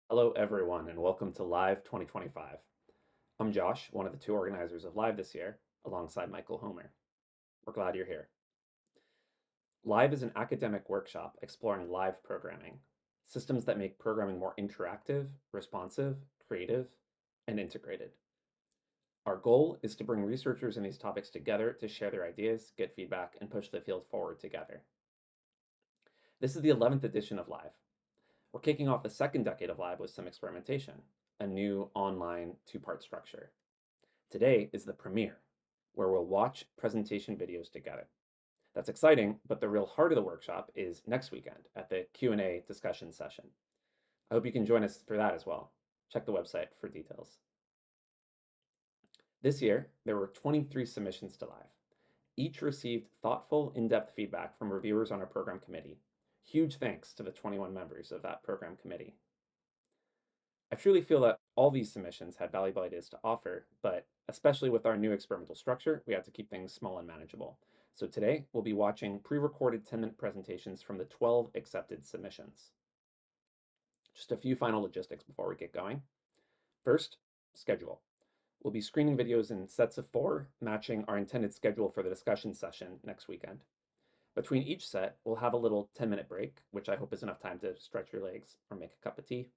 Hello, everyone, and welcome to Live 2025. I'm Josh, one of the two organizers of Live this year, alongside Michael Homer. We're glad you're here. Live is an academic workshop exploring live programming, systems that make programming more interactive, responsive, creative, and integrated. Our goal is to bring researchers in these topics together to share their ideas, get feedback, and push the field forward together. This is the 11th edition of Live. We're kicking off the second decade of Live with some experimentation, a new online two-part structure. Today is the premiere, where we'll watch presentation videos together. That's exciting, but the real heart of the workshop is next weekend at the Q&A discussion session. I hope you can join us for that as well. Check the website for details. This year, there were 23 submissions to Live. Each received thoughtful, in-depth feedback from reviewers on our program committee. Huge thanks to the 21 members of that program committee. I truly feel that all these submissions had valuable ideas to offer, but especially with our new experimental structure, we had to keep things small and manageable. So today, we'll be watching pre-recorded 10-minute presentations from the 12 accepted submissions. Just a few final logistics before we get going. First, schedule. We'll be screening videos in sets of 4, matching our intended schedule for the discussion session next weekend. Between each set, we'll have a little 10-minute break, which I hope is enough time to stretch your legs or make a cup of tea.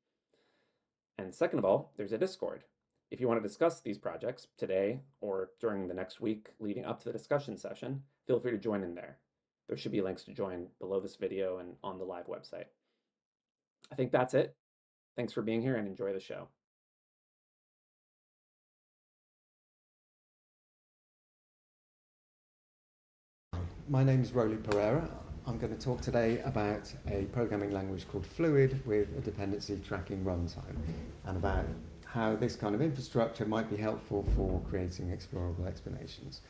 And second of all, there's a Discord. If you want to discuss these projects today or during the next week leading up to the discussion session, feel free to join in there. There should be links to join below this video and on the Live website. I think that's it. Thanks for being here and enjoy the show. My name is Roly Perera. I'm going to talk today about a programming language called Fluid with a dependency tracking runtime, and about how this kind of infrastructure might be helpful for creating explorable explanations.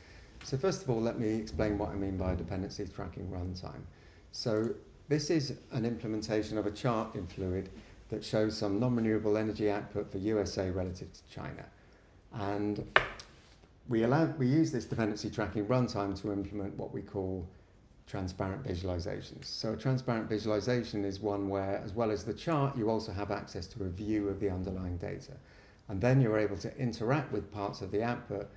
So first of all, let me explain what I mean by a dependency tracking runtime. So this is an implementation of a chart in Fluid that shows some non-renewable energy output for USA relative to China. And we use this dependency tracking runtime to implement what we call transparent visualizations. So a transparent visualization is one where, as well as the chart, you also have access to a view of the underlying data. And then you're able to interact with parts of the output,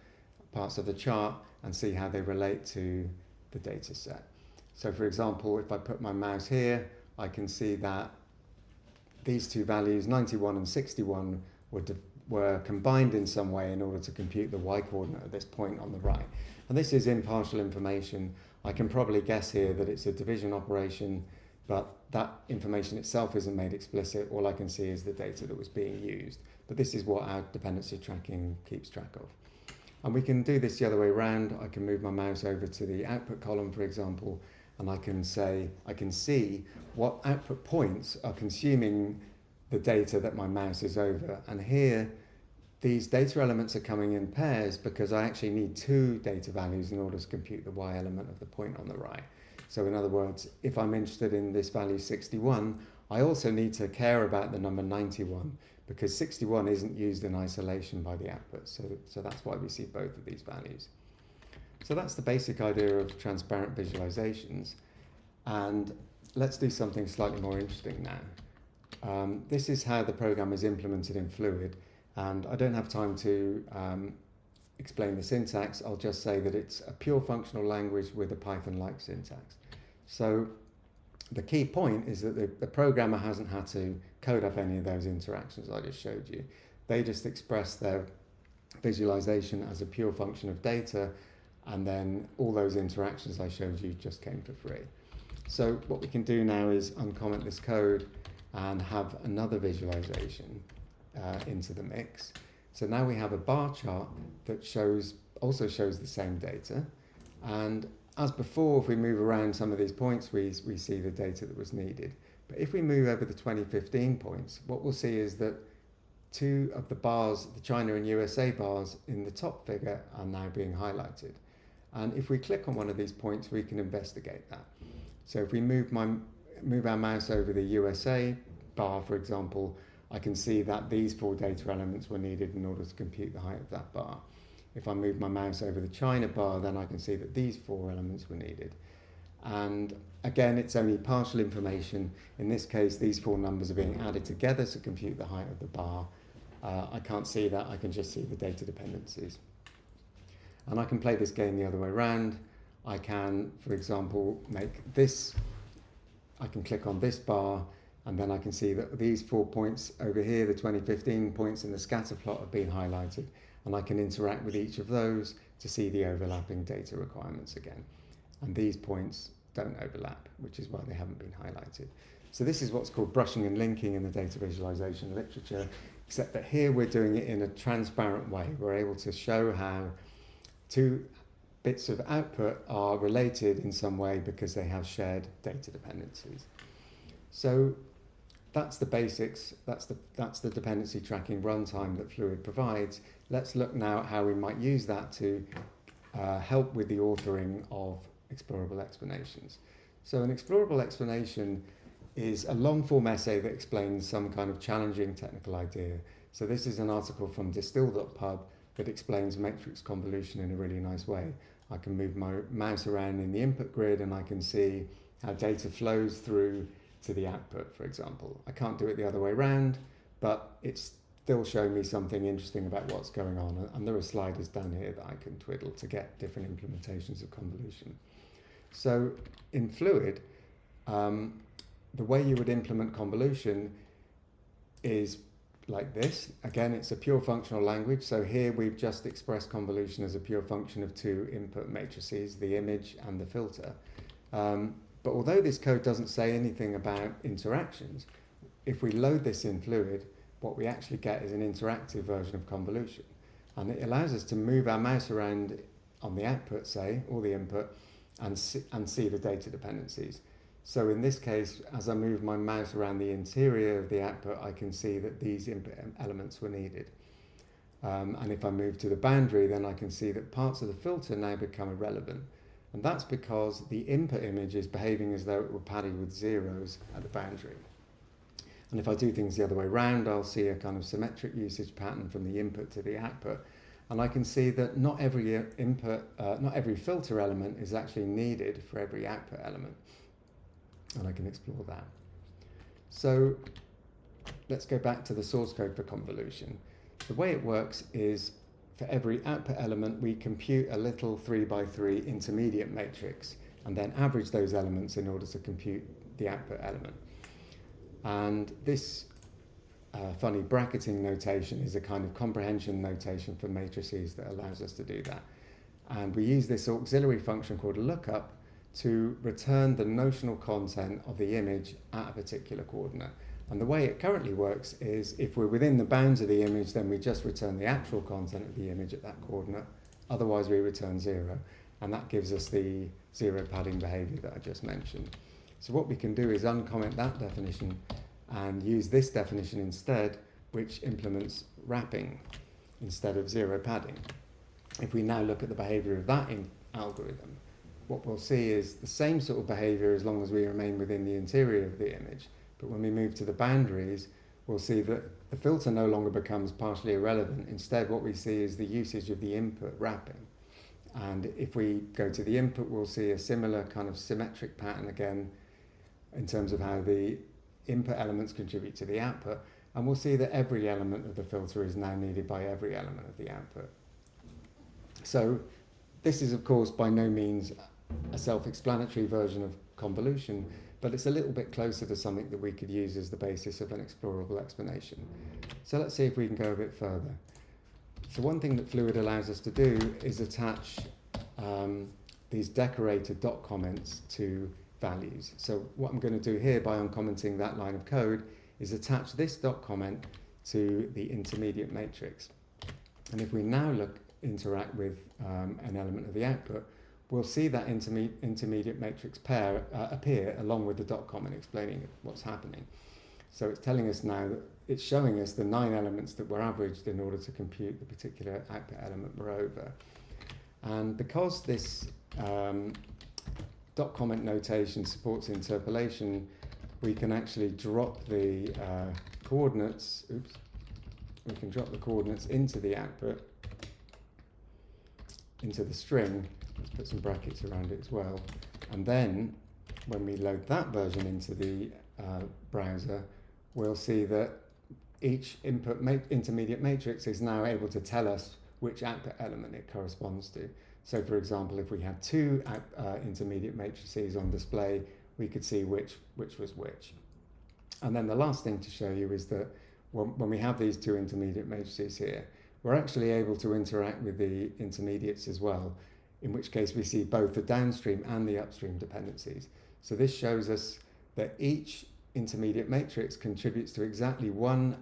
parts of the chart, and see how they relate to the data set. So for example, if I put my mouse here, I can see that these two values, 91 and 61, were combined in some way in order to compute the y-coordinate at this point on the right. And this is impartial information. I can probably guess here that it's a division operation, but that information itself isn't made explicit. All I can see is the data that was being used. But this is what our dependency tracking keeps track of. And we can do this the other way around. I can move my mouse over to the output column, for example, and I can see what output points are consuming the data that my mouse is over. And here, these data elements are coming in pairs because I actually need two data values in order to compute the y element of the point on the right. So in other words, if I'm interested in this value 61, I also need to care about the number 91 because 61 isn't used in isolation by the output. So that's why we see both of these values. So that's the basic idea of transparent visualizations. And let's do something slightly more interesting now. This is how the program is implemented in Fluid, and I don't have time to explain the syntax. I'll just say that it's a pure functional language with a Python-like syntax. So the key point is that the programmer hasn't had to code up any of those interactions I just showed you. They just express their visualization as a pure function of data, and then all those interactions I showed you just came for free. So what we can do now is uncomment this code and have another visualization into the mix. So now we have a bar chart that also shows the same data. And as before, if we move around some of these points, we see the data that was needed. But if we move over the 2015 points, what we'll see is that two of the bars, the China and USA bars in the top figure, are now being highlighted. And if we click on one of these points, we can investigate that. So if we move our mouse over the USA bar, for example, I can see that these four data elements were needed in order to compute the height of that bar. If I move my mouse over the China bar, then I can see that these four elements were needed. And again, it's only partial information. In this case, these four numbers are being added together to compute the height of the bar. I can't see that, I can just see the data dependencies. And I can play this game the other way around. I can, for example, make this, I can click on this bar, and then I can see that these 4 points over here, the 2015 points in the scatter plot, have been highlighted. And I can interact with each of those to see the overlapping data requirements again. And these points don't overlap, which is why they haven't been highlighted. So this is what's called brushing and linking in the data visualization literature, except that here we're doing it in a transparent way. We're able to show how two bits of output are related in some way because they have shared data dependencies. So that's the basics, that's the dependency tracking runtime that Fluid provides. Let's look now at how we might use that to help with the authoring of explorable explanations. So an explorable explanation is a long-form essay that explains some kind of challenging technical idea. So this is an article from distill.pub that explains matrix convolution in a really nice way. I can move my mouse around in the input grid and I can see how data flows through to the output, for example. I can't do it the other way around, but it's still showing me something interesting about what's going on. And there are sliders down here that I can twiddle to get different implementations of convolution. So in Fluid, the way you would implement convolution is like this. Again, it's a pure functional language. So here we've just expressed convolution as a pure function of two input matrices, the image and the filter. But although this code doesn't say anything about interactions, if we load this in Fluid, what we actually get is an interactive version of convolution. And it allows us to move our mouse around on the output, say, or the input, and see the data dependencies. So in this case, as I move my mouse around the interior of the output, I can see that these input elements were needed. And if I move to the boundary, then I can see that parts of the filter now become irrelevant. And that's because the input image is behaving as though it were padded with zeros at the boundary. And if I do things the other way around, I'll see a kind of symmetric usage pattern from the input to the output. And I can see that not every filter element is actually needed for every output element. And I can explore that. So let's go back to the source code for convolution. The way it works is for every output element, we compute a little 3x3 intermediate matrix and then average those elements in order to compute the output element. And this funny bracketing notation is a kind of comprehension notation for matrices that allows us to do that. And we use this auxiliary function called lookup to return the notional content of the image at a particular coordinate. And the way it currently works is if we're within the bounds of the image, then we just return the actual content of the image at that coordinate. Otherwise, we return 0. And that gives us the zero padding behavior that I just mentioned. So what we can do is uncomment that definition and use this definition instead, which implements wrapping instead of zero padding. If we now look at the behavior of that algorithm, what we'll see is the same sort of behavior as long as we remain within the interior of the image. But when we move to the boundaries, we'll see that the filter no longer becomes partially irrelevant. Instead, what we see is the usage of the input wrapping. And if we go to the input, we'll see a similar kind of symmetric pattern again in terms of how the input elements contribute to the output. And we'll see that every element of the filter is now needed by every element of the output. So this is, of course, by no means a self-explanatory version of convolution, but it's a little bit closer to something that we could use as the basis of an explorable explanation. So let's see if we can go a bit further. So one thing that Fluid allows us to do is attach these decorated dot comments to values. So what I'm going to do here by uncommenting that line of code is attach this dot comment to the intermediate matrix. And if we now interact with an element of the output, we'll see that intermediate matrix pair appear along with the dot comment explaining what's happening. So it's telling us now that it's showing us the 9 elements that were averaged in order to compute the particular output element we're over. And because this dot comment notation supports interpolation, we can actually drop the coordinates, we can drop the coordinates into the output, into the string. Let's put some brackets around it as well. And then when we load that version into the browser, we'll see that each intermediate matrix is now able to tell us which output element it corresponds to. So for example, if we had two intermediate matrices on display, we could see which was which. And then the last thing to show you is that when we have these two intermediate matrices here, we're actually able to interact with the intermediates as well, in which case we see both the downstream and the upstream dependencies. So this shows us that each intermediate matrix contributes to exactly one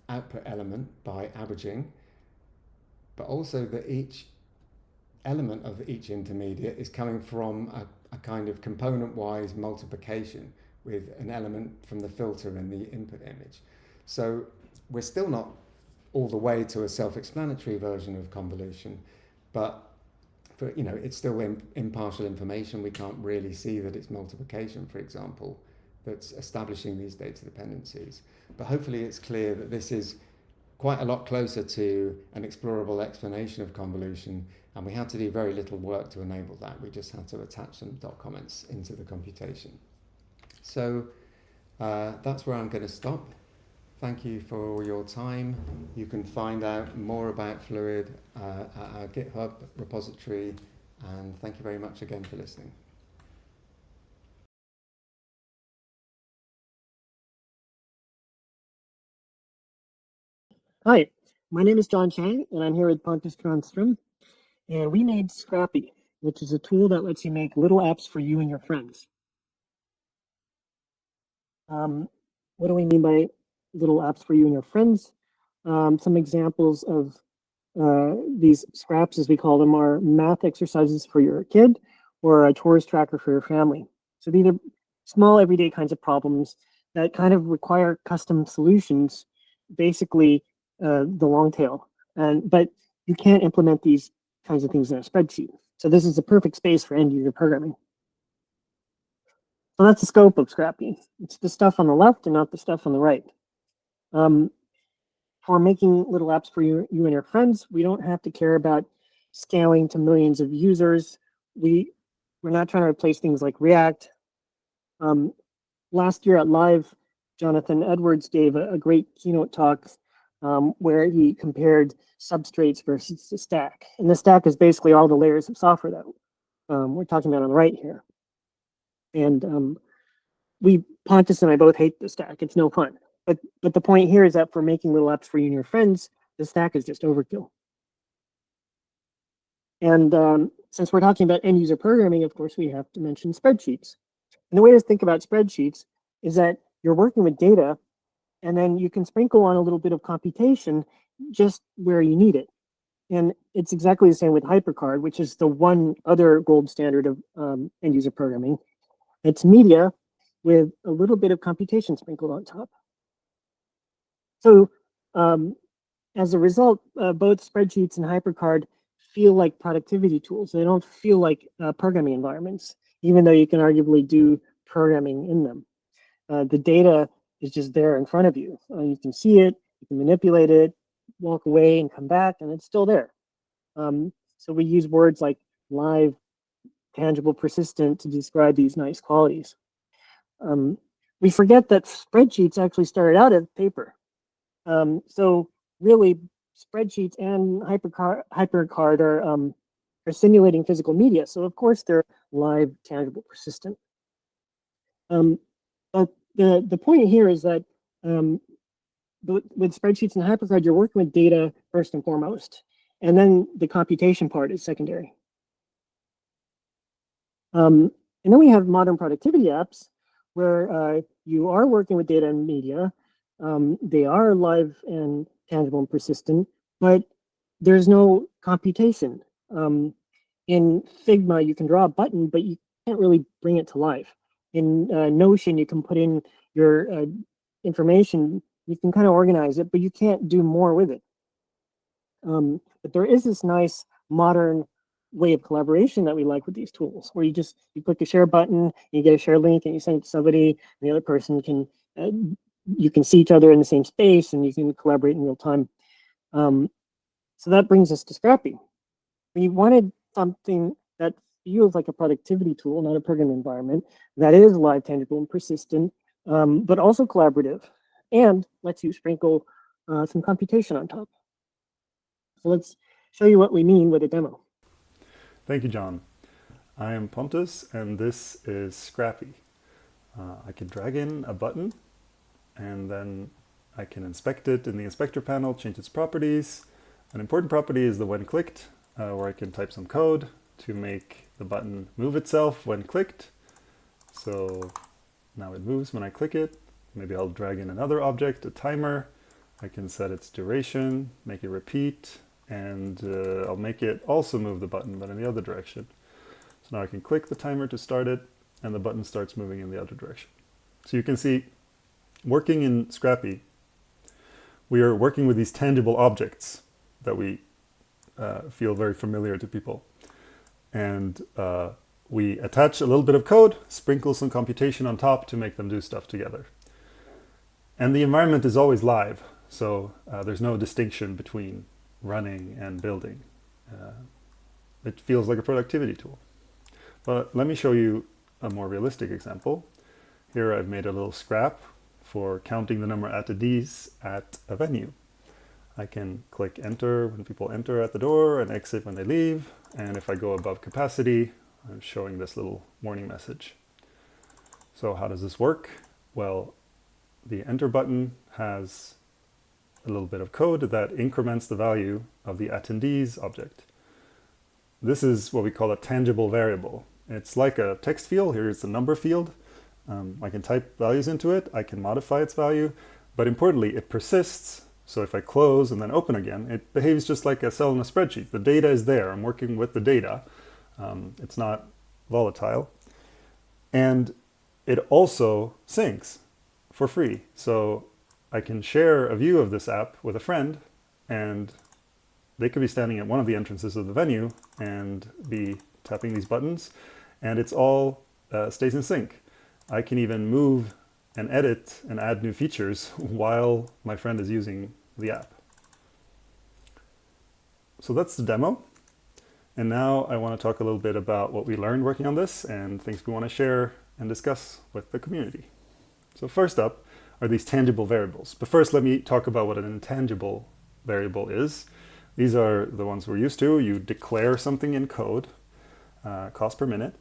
output element by averaging, but also that each element of each intermediate is coming from a kind of component-wise multiplication with an element from the filter and the input image. So we're still not all the way to a self-explanatory version of convolution, but it's still impartial information. We can't really see that it's multiplication, for example, that's establishing these data dependencies. But hopefully it's clear that this is quite a lot closer to an explorable explanation of convolution, and we had to do very little work to enable that. We just had to attach some dot comments into the computation. So that's where I'm going to stop. Thank you for your time. You can find out more about Fluid at our GitHub repository, and thank you very much again for listening. Hi, my name is Chang, and I'm here with Pontus Granström, and we made Scrappy, which is a tool that lets you make little apps for you and your friends. What do we mean by little apps for you and your friends? Some examples of these scraps, as we call them, are math exercises for your kid or a chores tracker for your family. So these are small everyday kinds of problems that kind of require custom solutions, basically the long tail. But you can't implement these kinds of things in a spreadsheet. So this is a perfect space for end user programming. So that's the scope of Scrappy. It's the stuff on the left and not the stuff on the right. For making little apps for you and your friends, we don't have to care about scaling to millions of users. We're not trying to replace things like React. Last year at Live, Jonathan Edwards gave a great keynote talk where he compared substrates versus the stack. And the stack is basically all the layers of software that we're talking about on the right here. And Pontus and I both hate the stack. It's no fun. But the point here is that for making little apps for you and your friends, the stack is just overkill. And since we're talking about end user programming, of course, we have to mention spreadsheets. And the way to think about spreadsheets is that you're working with data, and then you can sprinkle on a little bit of computation just where you need it. And it's exactly the same with HyperCard, which is the one other gold standard of end user programming. It's media with a little bit of computation sprinkled on top. So as a result, both spreadsheets and HyperCard feel like productivity tools. They don't feel like programming environments, even though you can arguably do programming in them. The data is just there in front of you. You can see it, you can manipulate it, walk away and come back, and it's still there. So we use words like live, tangible, persistent to describe these nice qualities. We forget that spreadsheets actually started out as paper. So really, spreadsheets and HyperCard are simulating physical media. So of course they're live, tangible, persistent. But the point here is that with spreadsheets and HyperCard, you're working with data first and foremost, and then the computation part is secondary. And then we have modern productivity apps where you are working with data and media. They are live and tangible and persistent, but there's no computation. In Figma, you can draw a button, but you can't really bring it to life. In Notion, you can put in your information, you can kind of organize it, but you can't do more with it. But there is this nice modern way of collaboration that we like with these tools, where you click the share button, you get a share link, and you send it to somebody, and the other person can, you can see each other in the same space, and you can collaborate in real time. So that brings us to Scrappy. We wanted something that feels like a productivity tool, not a program environment, that is live, tangible, and persistent, but also collaborative, and lets you sprinkle some computation on top. So let's show you what we mean with a demo. Thank you, John. I am Pontus, and this is Scrappy. I can drag in a button, and then I can inspect it in the inspector panel, change its properties. An important property is the when clicked, where I can type some code to make the button move itself when clicked. So now it moves when I click it. Maybe I'll drag in another object, a timer. I can set its duration, make it repeat, and I'll make it also move the button, but in the other direction. So now I can click the timer to start it, and the button starts moving in the other direction. So you can see, working in Scrappy, we are working with these tangible objects that we feel very familiar to people. And we attach a little bit of code, sprinkle some computation on top to make them do stuff together. And the environment is always live, so there's no distinction between running and building. It feels like a productivity tool. But let me show you a more realistic example. Here I've made a little scrap for counting the number of attendees at a venue. I can click enter when people enter at the door and exit when they leave. And if I go above capacity, I'm showing this little warning message. So how does this work? Well, the enter button has a little bit of code that increments the value of the attendees object. This is what we call a tangible variable. It's like a text field. Here it's a number field. I can type values into it. I can modify its value, but importantly, it persists. So if I close and then open again, it behaves just like a cell in a spreadsheet. The data is there. I'm working with the data. It's not volatile. And it also syncs for free. So I can share a view of this app with a friend, and they could be standing at one of the entrances of the venue and be tapping these buttons, and it's all stays in sync. I can even move and edit and add new features while my friend is using the app. So that's the demo. And now I want to talk a little bit about what we learned working on this and things we want to share and discuss with the community. So first up are these tangible variables. But first, let me talk about what an intangible variable is. These are the ones we're used to. You declare something in code, cost per minute,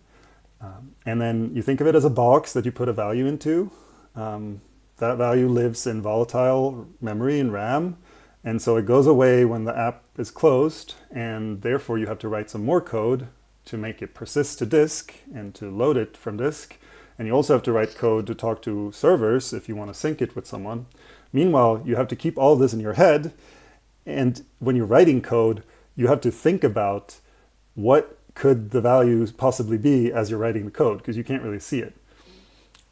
and then you think of it as a box that you put a value into. That value lives in volatile memory and RAM, and so it goes away when the app is closed, and therefore you have to write some more code to make it persist to disk and to load it from disk. And you also have to write code to talk to servers if you want to sync it with someone. Meanwhile, you have to keep all this in your head, and when you're writing code, you have to think about what could the values possibly be as you're writing the code, because you can't really see it.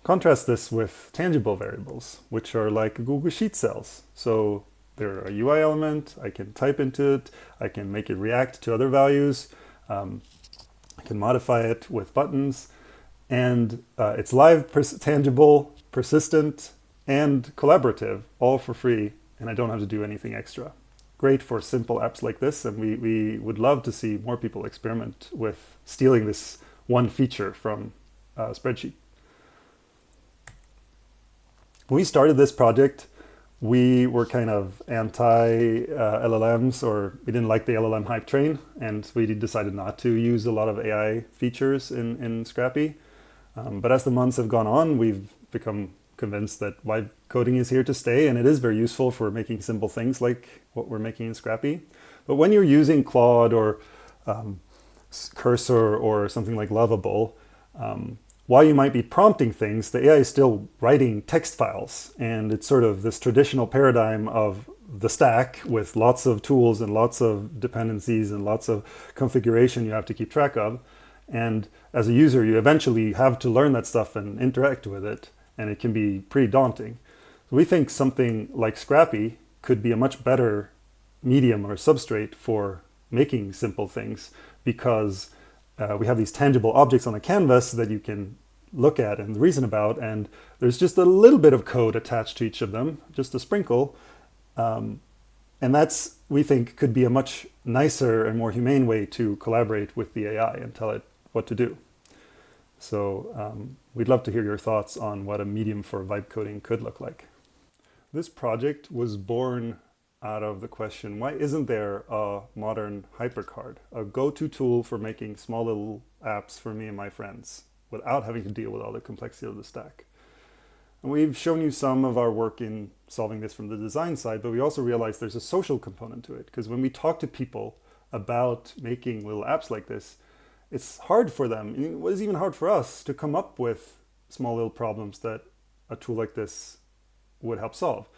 Contrast this with tangible variables, which are like Google Sheet cells. So they're a UI element, I can type into it, I can make it react to other values, I can modify it with buttons, and it's live, tangible, persistent, and collaborative, all for free, and I don't have to do anything extra. Great for simple apps like this, and we would love to see more people experiment with stealing this one feature from a spreadsheet. When we started this project, we were kind of anti-LLMs, or we didn't like the LLM hype train, and we decided not to use a lot of AI features in Scrappy. But as the months have gone on, we've become convinced that vibe coding is here to stay, and it is very useful for making simple things like what we're making in Scrappy. But when you're using Claude or Cursor or something like Lovable, while you might be prompting things, the AI is still writing text files, and it's sort of this traditional paradigm of the stack with lots of tools and lots of dependencies and lots of configuration you have to keep track of. And as a user, you eventually have to learn that stuff and interact with it, and it can be pretty daunting. So we think something like Scrappy could be a much better medium or substrate for making simple things, because we have these tangible objects on the canvas that you can look at and reason about, and there's just a little bit of code attached to each of them, just a sprinkle. And we think, could be a much nicer and more humane way to collaborate with the AI and tell it what to do. So we'd love to hear your thoughts on what a medium for vibe coding could look like. This project was born out of the question, why isn't there a modern hypercard, a go-to tool for making small little apps for me and my friends without having to deal with all the complexity of the stack? And we've shown you some of our work in solving this from the design side, but we also realized there's a social component to it, because when we talk to people about making little apps like this, it's hard for them. It was even hard for us to come up with small little problems that a tool like this would help solve.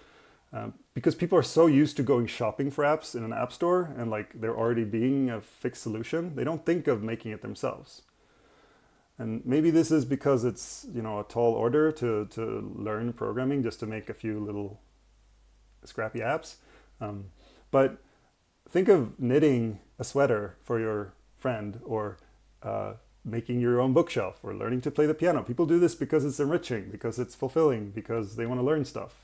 Because people are so used to going shopping for apps in an app store and like there already being a fixed solution, they don't think of making it themselves. And maybe this is because it's, you know, a tall order to learn programming just to make a few little scrappy apps. But think of knitting a sweater for your friend, or making your own bookshelf, or learning to play the piano. People do this because it's enriching, because it's fulfilling, because they want to learn stuff.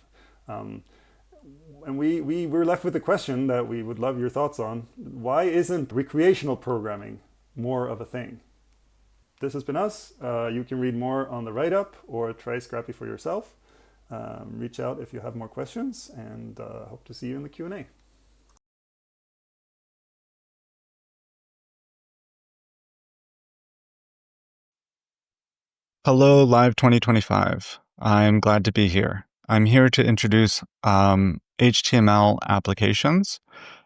And we were left with the question that we would love your thoughts on. Why isn't recreational programming more of a thing? This has been us. You can read more on the write-up or try Scrappy for yourself. Reach out if you have more questions, and hope to see you in the Q&A. Hello, Live 2025. I'm glad to be here. I'm here to introduce HTML applications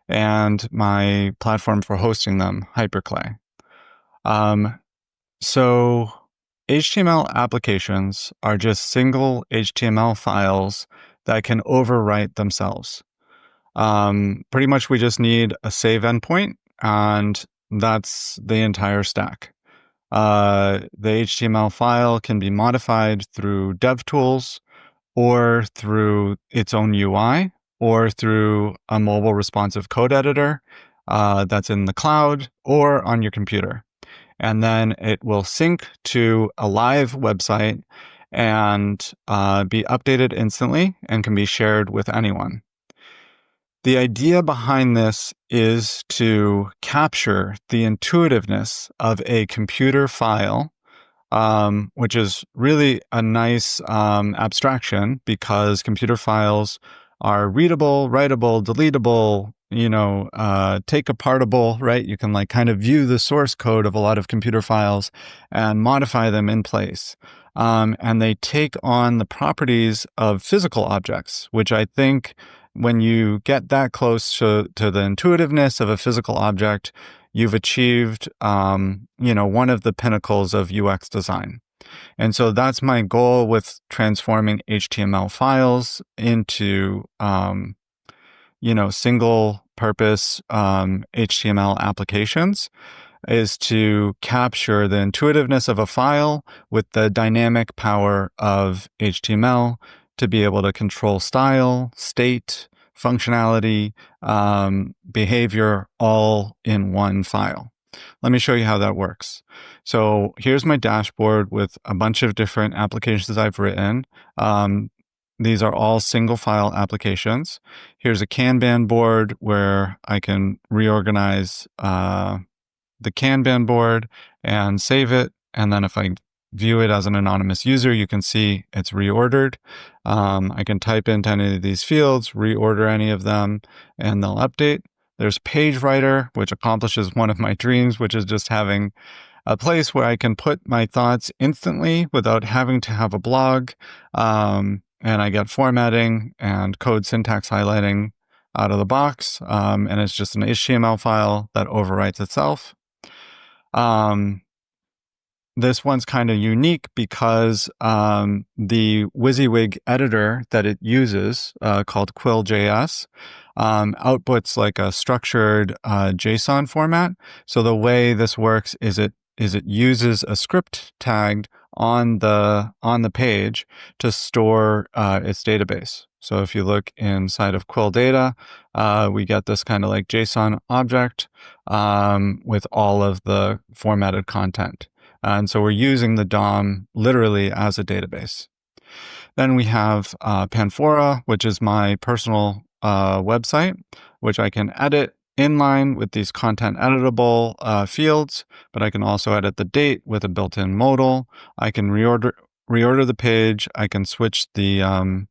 and my platform for hosting them, Hyperclay. So HTML applications are just single HTML files that can overwrite themselves. Pretty much we just need a save endpoint, and that's the entire stack. The HTML file can be modified through DevTools, or through its own UI, or through a mobile responsive code editor that's in the cloud or on your computer. And then it will sync to a live website and be updated instantly and can be shared with anyone. The idea behind this is to capture the intuitiveness of a computer file, which is really a nice abstraction, because computer files are readable, writable, deletable, take apartable, right? You can like kind of view the source code of a lot of computer files and modify them in place. And they take on the properties of physical objects, which I think when you get that close to the intuitiveness of a physical object, you've achieved, one of the pinnacles of UX design. And so that's my goal with transforming HTML files into, single purpose HTML applications, is to capture the intuitiveness of a file with the dynamic power of HTML to be able to control style, state, functionality, behavior, all in one file. Let me show you how that works. So here's my dashboard with a bunch of different applications I've written. These are all single file applications. Here's a Kanban board where I can reorganize the Kanban board and save it. And then if I view it as an anonymous user, you can see it's reordered. I can type into any of these fields, reorder any of them, and they'll update. There's Page Writer, which accomplishes one of my dreams, which is just having a place where I can put my thoughts instantly without having to have a blog. And I get formatting and code syntax highlighting out of the box. And it's just an HTML file that overwrites itself. This one's kind of unique because the WYSIWYG editor that it uses, called Quill.js, outputs like a structured JSON format. So the way this works is it uses a script tagged on the page to store its database. So if you look inside of Quill data, we get this kind of like JSON object with all of the formatted content. And so we're using the DOM literally as a database. Then we have Panphora, which is my personal website, which I can edit inline with these content editable fields, but I can also edit the date with a built-in modal. I can reorder the page. I can switch the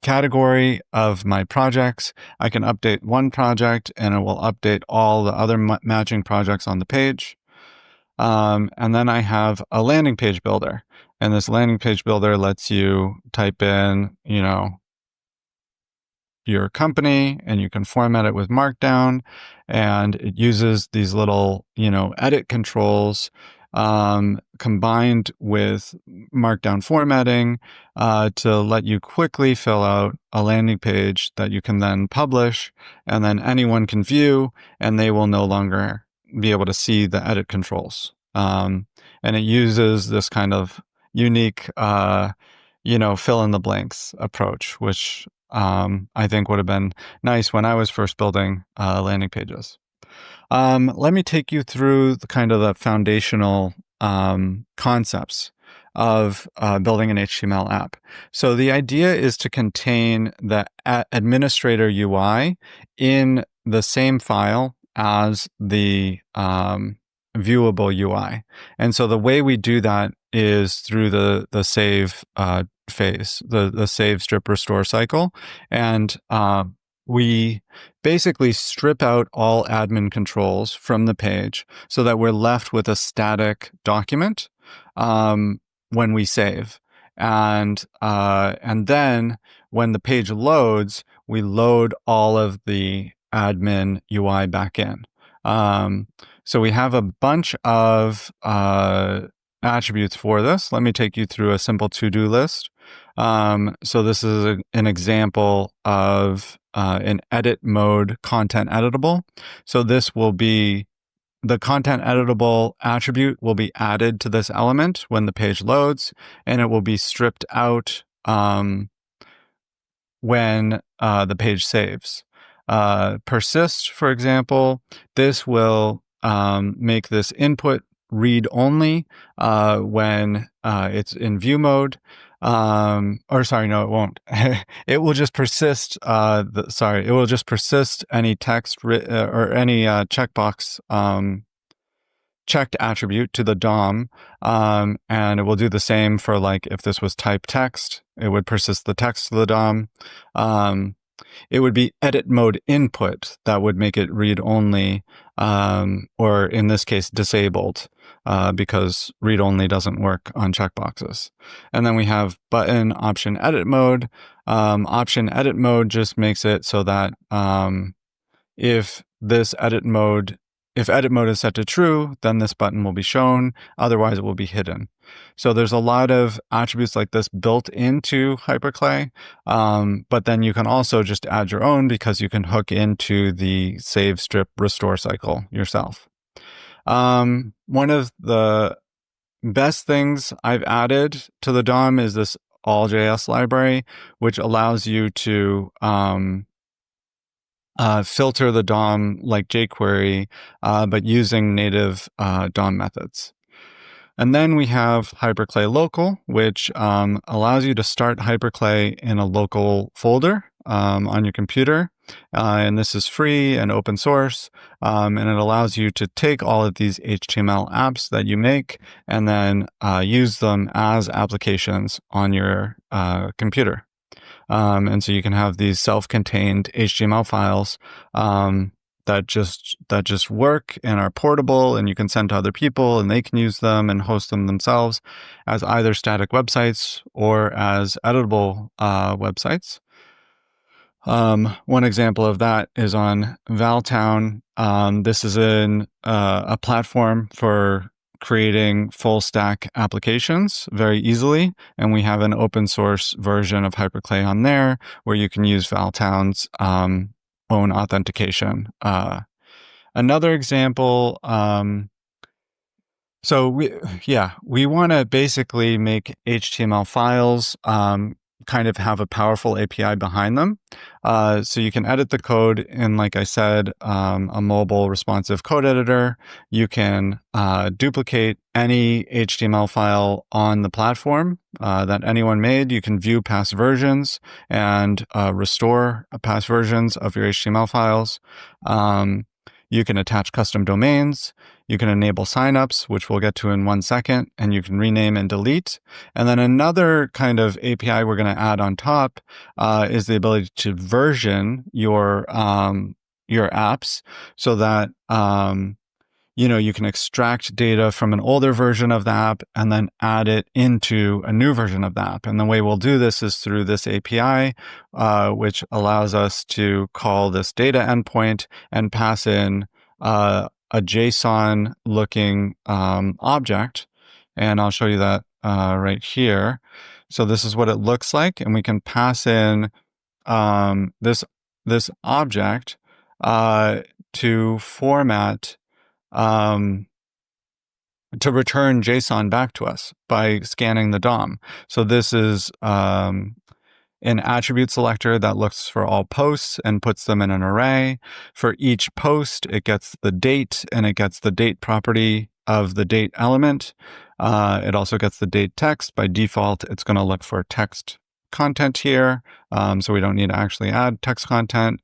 category of my projects. I can update one project and it will update all the other matching projects on the page. And then I have a landing page builder, and this landing page builder lets you type in, your company, and you can format it with Markdown, and it uses these little, edit controls combined with Markdown formatting to let you quickly fill out a landing page that you can then publish, and then anyone can view, and they will no longer be able to see the edit controls. And it uses this kind of unique, fill in the blanks approach, which I think would have been nice when I was first building landing pages. Let me take you through the foundational concepts of building an HTML app. So the idea is to contain the administrator UI in the same file as the viewable UI. And so the way we do that is through the save phase, the save, strip, restore cycle. And we basically strip out all admin controls from the page so that we're left with a static document when we save. And then when the page loads, we load all of the admin UI back in. So we have a bunch of attributes for this. Let me take you through a simple to-do list. So this is an example of an edit mode content editable. So this will be the content editable attribute will be added to this element when the page loads, and it will be stripped out when the page saves. Persist, for example, this will make this input read only when it's in view mode. Or sorry, no, it won't. It will just persist. It will just persist any text or any checkbox checked attribute to the DOM, and it will do the same for if this was type text, it would persist the text to the DOM. It would be edit mode input that would make it read only, or in this case, disabled, because read only doesn't work on checkboxes. And then we have button option edit mode. Option edit mode just makes it so that if edit mode is set to true, then this button will be shown. Otherwise, it will be hidden. So there's a lot of attributes like this built into Hyperclay, but then you can also just add your own because you can hook into the save, strip, restore cycle yourself. One of the best things I've added to the DOM is this all.js library, which allows you to filter the DOM like jQuery, but using native DOM methods. And then we have Hyperclay Local, which allows you to start Hyperclay in a local folder on your computer. And this is free and open source. And it allows you to take all of these HTML apps that you make and then use them as applications on your computer. And so you can have these self-contained HTML files that just work and are portable, and you can send to other people and they can use them and host them themselves as either static websites or as editable websites. One example of that is on Valtown. This is a platform for creating full stack applications very easily. And we have an open source version of Hyperclay on there where you can use Valtown's own authentication. Another example, so we want to basically make HTML files kind of have a powerful API behind them. So you can edit the code in, like I said, a mobile responsive code editor. You can duplicate any HTML file on the platform that anyone made. You can view past versions and restore past versions of your HTML files. You can attach custom domains. You can enable signups, which we'll get to in 1 second, and you can rename and delete. And then another kind of API we're going to add on top is the ability to version your apps so that you can extract data from an older version of the app and then add it into a new version of the app. And the way we'll do this is through this API, which allows us to call this data endpoint and pass in a JSON-looking object. And I'll show you that right here. So this is what it looks like, and we can pass in this object to format to return JSON back to us by scanning the DOM. So this is an attribute selector that looks for all posts and puts them in an array. For each post, it gets the date, and it gets the date property of the date element. It also gets the date text. By default, it's going to look for text content here, so we don't need to actually add text content.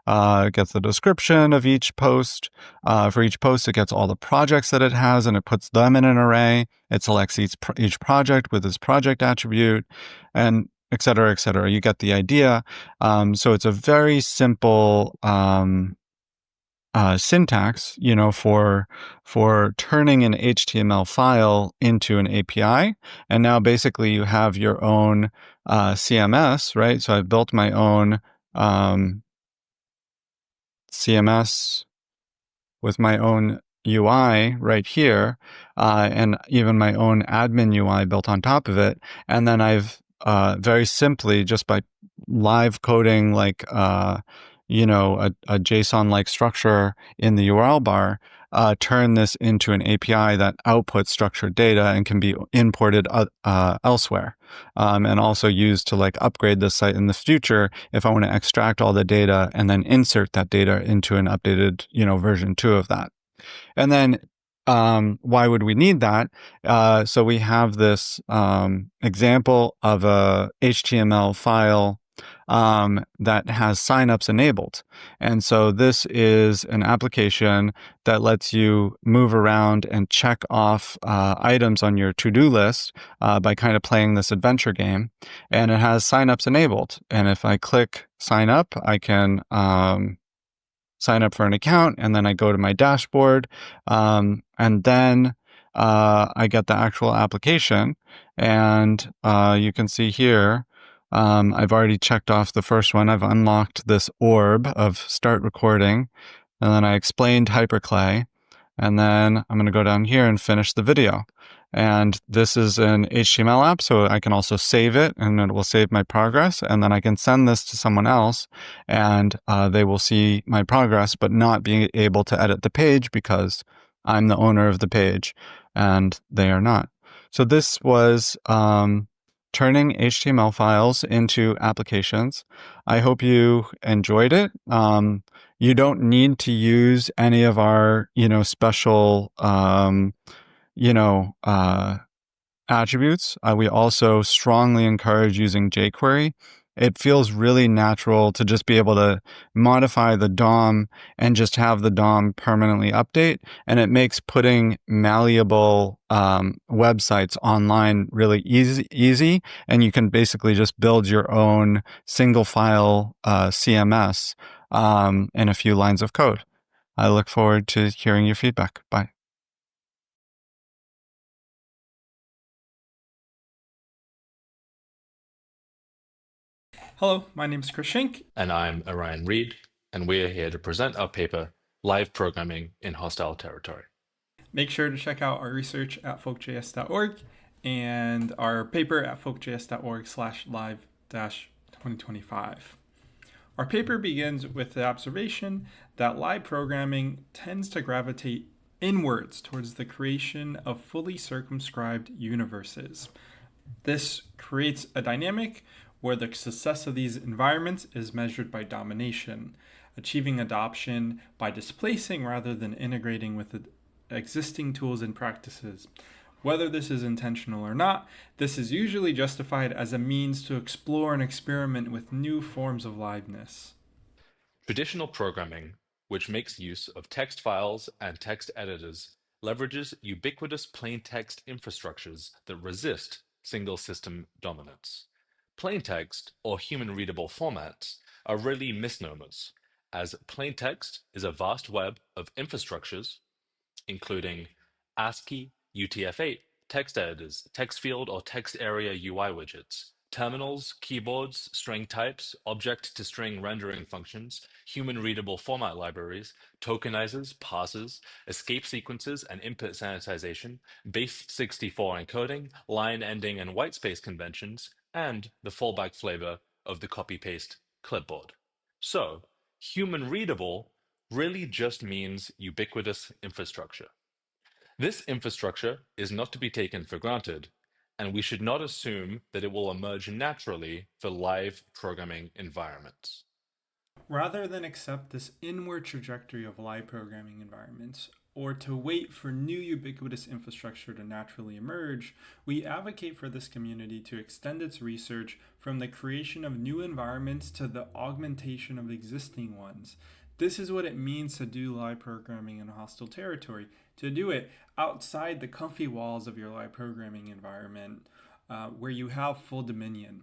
It gets the description of each post. For each post, it gets all the projects that it has, and it puts them in an array. It selects each project with its project attribute, and et cetera, et cetera. You get the idea. So it's a very simple syntax, for turning an HTML file into an API. And now basically you have your own CMS, right? So I've built my own CMS with my own UI right here, and even my own admin UI built on top of it. And then I've very simply, just by live coding like a JSON-like structure in the URL bar, turn this into an API that outputs structured data and can be imported elsewhere, and also used to upgrade the site in the future if I want to extract all the data and then insert that data into an updated version 2 of that. And then why would we need that? So we have this example of a HTML file that has signups enabled. And so this is an application that lets you move around and check off items on your to-do list by kind of playing this adventure game. And it has signups enabled. And if I click sign up, I can sign up for an account, and then I go to my dashboard, and then I get the actual application. And you can see here, I've already checked off the first one. I've unlocked this orb of start recording, and then I explained hyperclay, and then I'm going to go down here and finish the video. And this is an HTML app, so I can also save it, and it will save my progress, and then I can send this to someone else, and they will see my progress, but not being able to edit the page because I'm the owner of the page, and they are not. So this was turning HTML files into applications. I hope you enjoyed it. You don't need to use any of our, special, attributes. We also strongly encourage using jQuery. It feels really natural to just be able to modify the DOM and just have the DOM permanently update. And it makes putting malleable websites online really easy. And you can basically just build your own single file CMS in a few lines of code. I look forward to hearing your feedback. Bye. Hello, my name is Chris Shank. And I'm Orion Reed, and we are here to present our paper, Live Programming in Hostile Territory. Make sure to check out our research at folkjs.org and our paper at folkjs.org/live-2025. Our paper begins with the observation that live programming tends to gravitate inwards towards the creation of fully circumscribed universes. This creates a dynamic where the success of these environments is measured by domination, achieving adoption by displacing rather than integrating with the existing tools and practices. Whether this is intentional or not, this is usually justified as a means to explore and experiment with new forms of liveness. Traditional programming, which makes use of text files and text editors, leverages ubiquitous plain text infrastructures that resist single system dominance. Plain text, or human-readable formats, are really misnomers, as plain text is a vast web of infrastructures, including ASCII, UTF-8, text editors, text field or text area UI widgets, terminals, keyboards, string types, object-to-string rendering functions, human-readable format libraries, tokenizers, parsers, escape sequences and input sanitization, base64 encoding, line ending and whitespace conventions, and the fallback flavor of the copy-paste clipboard. So, human-readable really just means ubiquitous infrastructure. This infrastructure is not to be taken for granted, and we should not assume that it will emerge naturally for live programming environments. Rather than accept this inward trajectory of live programming environments, or to wait for new ubiquitous infrastructure to naturally emerge, we advocate for this community to extend its research from the creation of new environments to the augmentation of existing ones. This is what it means to do live programming in a hostile territory, to do it outside the comfy walls of your live programming environment, where you have full dominion.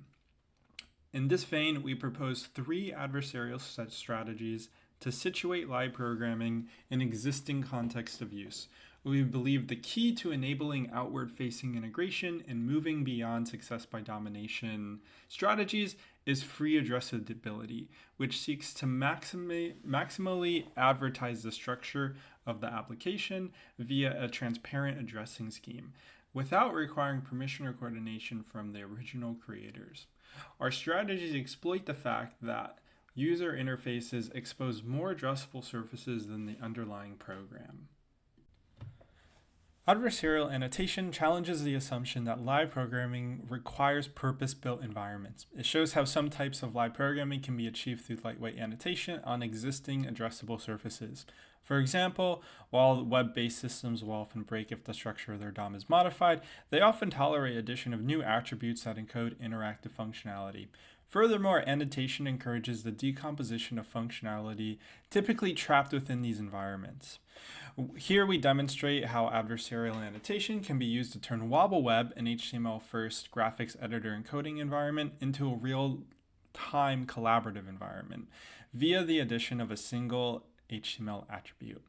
In this vein, we propose 3 adversarial strategies to situate live programming in existing context of use. We believe the key to enabling outward-facing integration and moving beyond success by domination strategies is free addressability, which seeks to maximally advertise the structure of the application via a transparent addressing scheme, without requiring permission or coordination from the original creators. Our strategies exploit the fact that user interfaces expose more addressable surfaces than the underlying program. Adversarial annotation challenges the assumption that live programming requires purpose-built environments. It shows how some types of live programming can be achieved through lightweight annotation on existing addressable surfaces. For example, while web-based systems will often break if the structure of their DOM is modified, they often tolerate addition of new attributes that encode interactive functionality. Furthermore, annotation encourages the decomposition of functionality typically trapped within these environments. Here we demonstrate how adversarial annotation can be used to turn Wobble Web, an HTML-first graphics editor encoding environment, into a real-time collaborative environment via the addition of a single HTML attribute.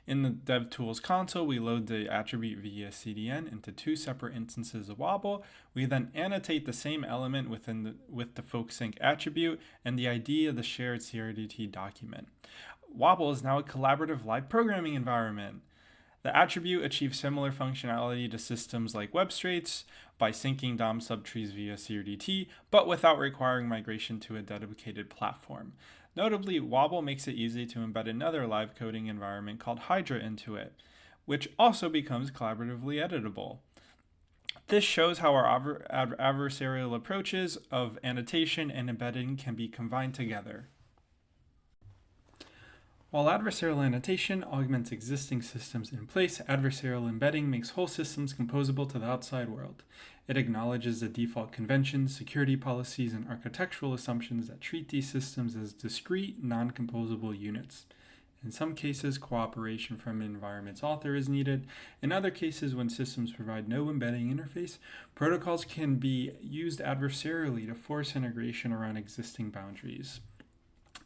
In the DevTools console, we load the attribute via CDN into 2 separate instances of Wobble. We then annotate the same element with the FolkSync attribute and the ID of the shared CRDT document. Wobble is now a collaborative live programming environment. The attribute achieves similar functionality to systems like WebStraits by syncing DOM subtrees via CRDT, but without requiring migration to a dedicated platform. Notably, Wobble makes it easy to embed another live coding environment called Hydra into it, which also becomes collaboratively editable. This shows how our adversarial approaches of annotation and embedding can be combined together. While adversarial annotation augments existing systems in place, adversarial embedding makes whole systems composable to the outside world. It acknowledges the default conventions, security policies, and architectural assumptions that treat these systems as discrete, non-composable units. In some cases, cooperation from an environment's author is needed. In other cases, when systems provide no embedding interface, protocols can be used adversarially to force integration around existing boundaries.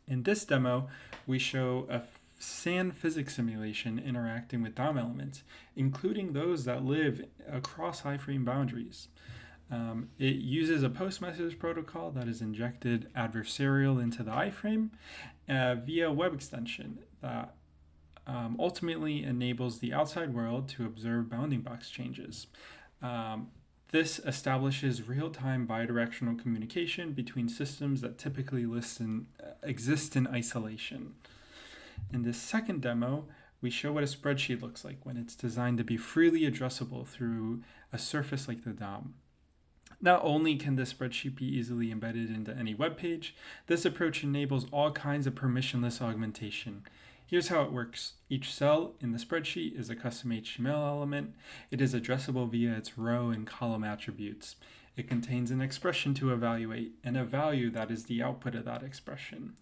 In this demo, we show a sand physics simulation interacting with DOM elements, including those that live across iframe boundaries. It uses a post message protocol that is injected adversarial into the iframe via a web extension that ultimately enables the outside world to observe bounding box changes. This establishes real-time bidirectional communication between systems that typically exist in isolation. In this second demo, we show what a spreadsheet looks like when it's designed to be freely addressable through a surface like the DOM. Not only can this spreadsheet be easily embedded into any web page, this approach enables all kinds of permissionless augmentation. Here's how it works. Each cell in the spreadsheet is a custom HTML element. It is addressable via its row and column attributes. It contains an expression to evaluate and a value that is the output of that expression.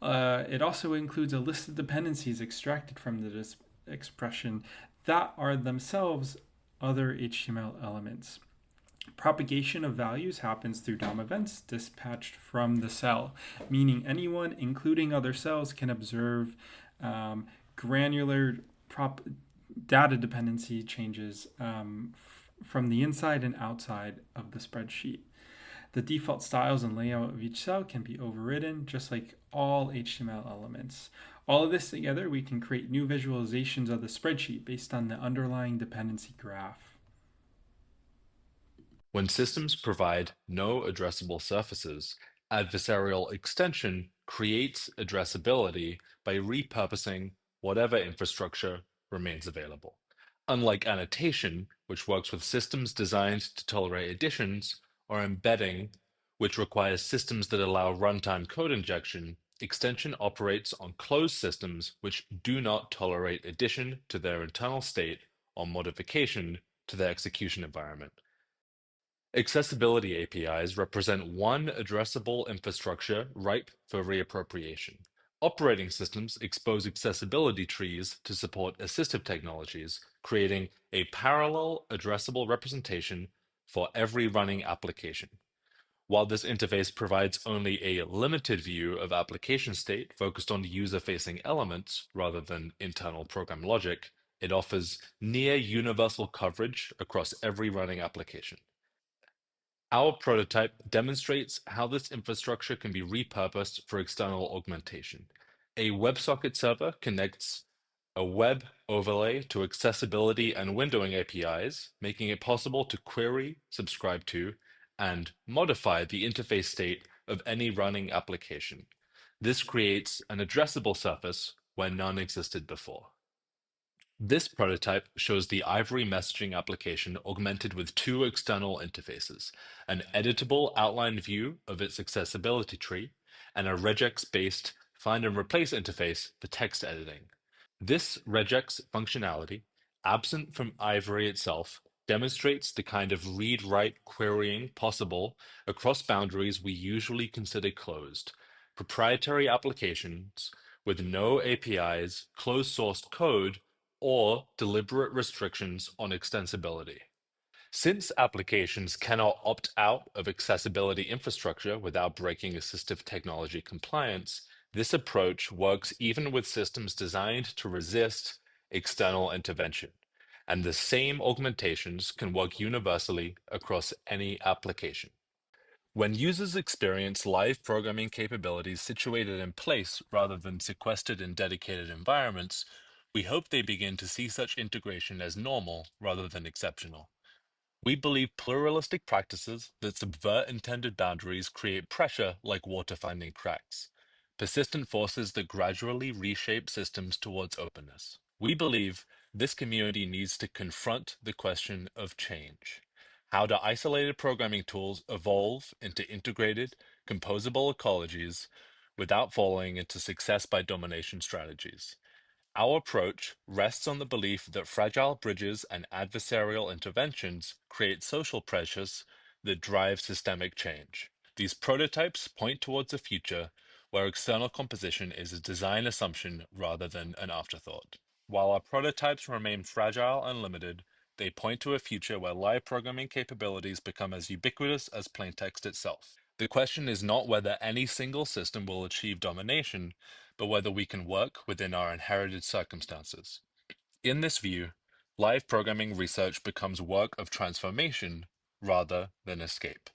It also includes a list of dependencies extracted from the expression that are themselves other HTML elements. Propagation of values happens through DOM events dispatched from the cell, meaning anyone, including other cells, can observe granular data dependency changes from the inside and outside of the spreadsheet. The default styles and layout of each cell can be overridden, just like all HTML elements. All of this together, we can create new visualizations of the spreadsheet based on the underlying dependency graph. When systems provide no addressable surfaces, adversarial extension creates addressability by repurposing whatever infrastructure remains available. Unlike annotation, which works with systems designed to tolerate additions, or embedding, which requires systems that allow runtime code injection, extension operates on closed systems which do not tolerate addition to their internal state or modification to their execution environment. Accessibility APIs represent one addressable infrastructure ripe for reappropriation. Operating systems expose accessibility trees to support assistive technologies, creating a parallel addressable representation for every running application. While this interface provides only a limited view of application state focused on user-facing elements rather than internal program logic, it offers near universal coverage across every running application. Our prototype demonstrates how this infrastructure can be repurposed for external augmentation. A WebSocket server connects a web overlay to accessibility and windowing APIs, making it possible to query, subscribe to, and modify the interface state of any running application. This creates an addressable surface where none existed before. This prototype shows the Ivory messaging application augmented with two external interfaces, an editable outline view of its accessibility tree, and a regex-based find and replace interface for text editing. This regex functionality, absent from Ivory itself, demonstrates the kind of read-write querying possible across boundaries we usually consider closed. Proprietary applications with no APIs, closed-sourced code, or deliberate restrictions on extensibility. Since applications cannot opt out of accessibility infrastructure without breaking assistive technology compliance, this approach works even with systems designed to resist external intervention. And the same augmentations can work universally across any application. When users experience live programming capabilities situated in place rather than sequestered in dedicated environments, we hope they begin to see such integration as normal rather than exceptional. We believe pluralistic practices that subvert intended boundaries create pressure like water finding cracks, persistent forces that gradually reshape systems towards openness. We believe this community needs to confront the question of change. How do isolated programming tools evolve into integrated, composable ecologies without falling into success by domination strategies? Our approach rests on the belief that fragile bridges and adversarial interventions create social pressures that drive systemic change. These prototypes point towards a future where external composition is a design assumption rather than an afterthought. While our prototypes remain fragile and limited, they point to a future where live programming capabilities become as ubiquitous as plaintext itself. The question is not whether any single system will achieve domination, but whether we can work within our inherited circumstances. In this view, live programming research becomes work of transformation rather than escape.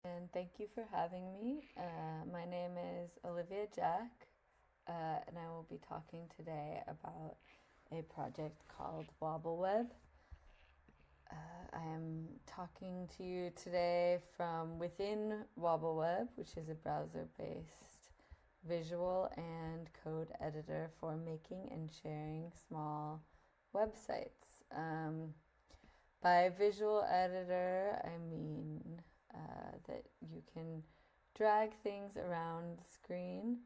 And thank you for having me. My name is Olivia Jack, and I will be talking today about a project called Wobble Web. I am talking to you today from within Wobble Web, which is a browser-based visual and code editor for making and sharing small websites. By visual editor, I mean that you can drag things around the screen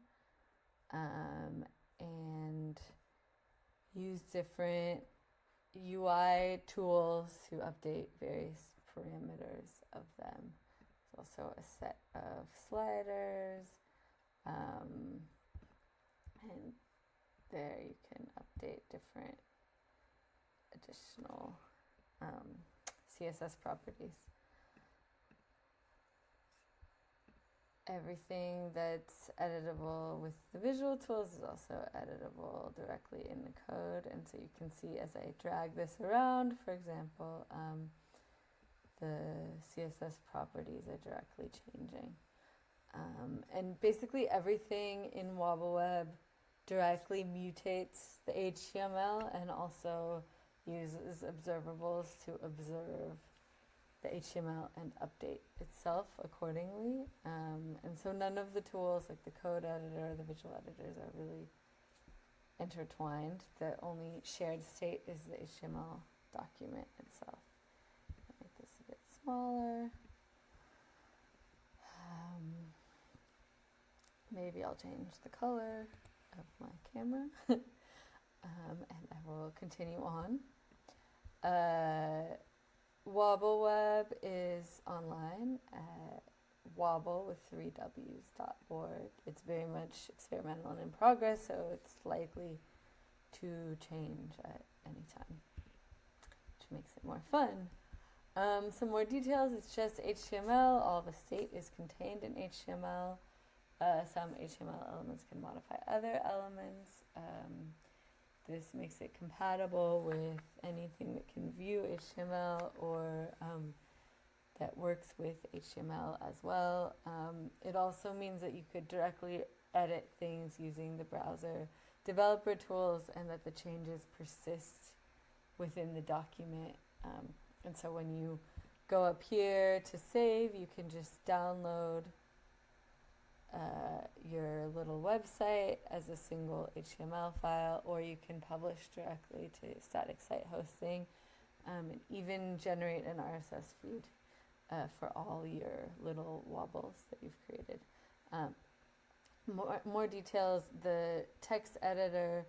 and use different UI tools to update various parameters of them. There's also a set of sliders, and there you can update different additional CSS properties. Everything that's editable with the visual tools is also editable directly in the code, and so you can see as I drag this around, for example, the CSS properties are directly changing. And basically everything in Wobble Web directly mutates the HTML and also uses observables to observe the HTML and update itself accordingly. And so none of the tools like the code editor or the visual editors are really intertwined. The only shared state is the HTML document itself. I'll make this a bit smaller. Maybe I'll change the color of my camera. And I will continue on. Wobble Web is online at wobble with 3ws.org. It's very much experimental and in progress, so it's likely to change at any time, which makes it more fun. Some more details, it's just HTML. All the state is contained in HTML. Some HTML elements can modify other elements. This makes it compatible with anything that can view HTML or that works with HTML as well. It also means that you could directly edit things using the browser developer tools and that the changes persist within the document. And so when you go up here to save, you can just download your little website as a single HTML file, or you can publish directly to static site hosting, and even generate an RSS feed for all your little wobbles that you've created. More details, the text editor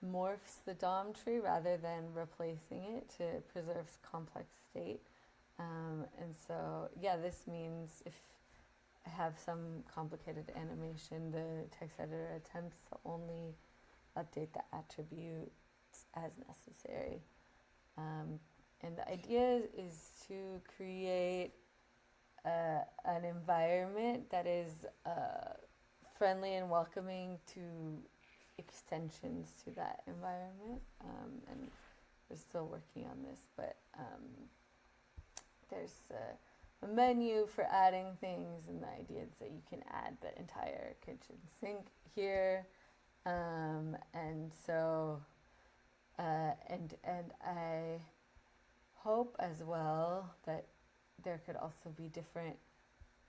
morphs the DOM tree rather than replacing it to preserve complex state. And so, yeah, this means if I have some complicated animation, the text editor attempts to only update the attributes as necessary. And the idea is to create an environment that is friendly and welcoming to extensions to that environment. And we're still working on this, but there's a menu for adding things, and the idea is that you can add the entire kitchen sink here, and so and I hope as well that there could also be different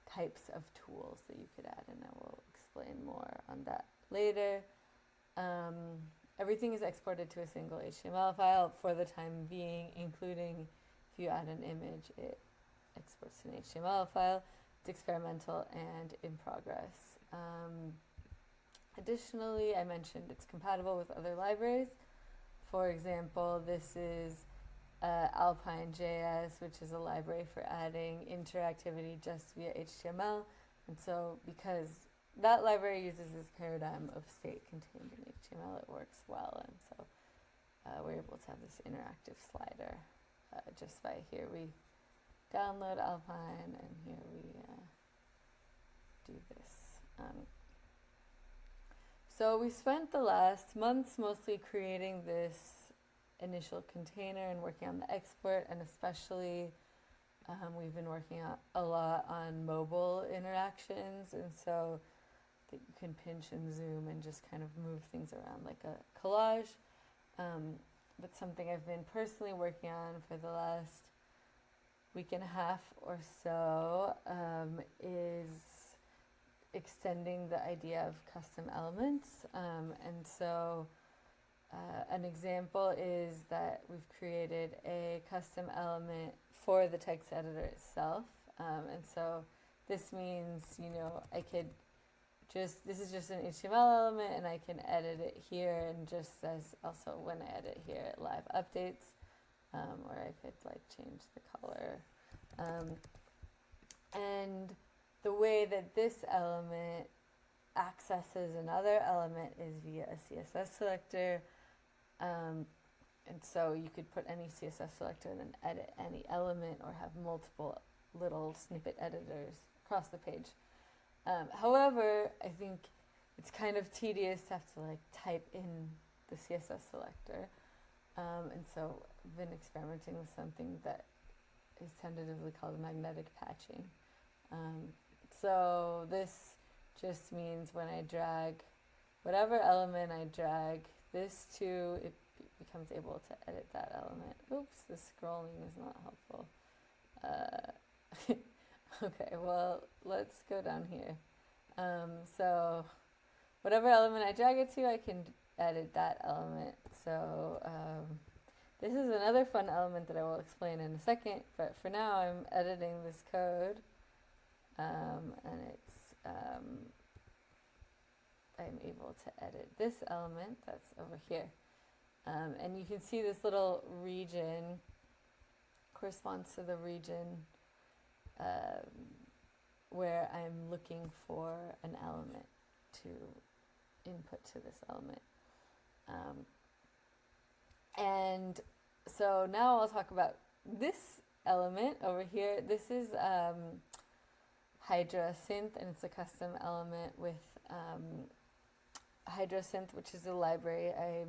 types of tools that you could add, and I will explain more on that later. Everything is exported to a single HTML file for the time being, including if you add an image, it exports an HTML file. It's experimental and in progress. Additionally, I mentioned it's compatible with other libraries. For example, this is Alpine.js, which is a library for adding interactivity just via HTML. And so because that library uses this paradigm of state contained in HTML, it works well. And so we're able to have this interactive slider just by here we download Alpine, and here we do this. So we spent the last months mostly creating this initial container and working on the export, and especially We've been working a lot on mobile interactions, and so that you can pinch and zoom and just kind of move things around like a collage. But something I've been personally working on for the last week and a half or so is extending the idea of custom elements. And so an example is that we've created a custom element for the text editor itself. And so this means, I could this is just an HTML element, and I can edit it here, and just as also when I edit here, it live updates, or I could like change the color. And the way that this element accesses another element is via a CSS selector. And so you could put any CSS selector and then edit any element, or have multiple little snippet editors across the page. However, I think it's kind of tedious to have to like type in the CSS selector. And so I've been experimenting with something that is tentatively called magnetic patching. So this just means when I drag whatever element I drag this to, it becomes able to edit that element. Oops, the scrolling is not helpful. Okay, well, let's go down here. So whatever element I drag it to, I can edit that element. So this is another fun element that I will explain in a second, but for now I'm editing this code, and it's I'm able to edit this element that's over here. And you can see this little region corresponds to the region where I'm looking for an element to input to this element. And so now I'll talk about this element over here. This is Hydra Synth, and it's a custom element with Hydra Synth, which is a library I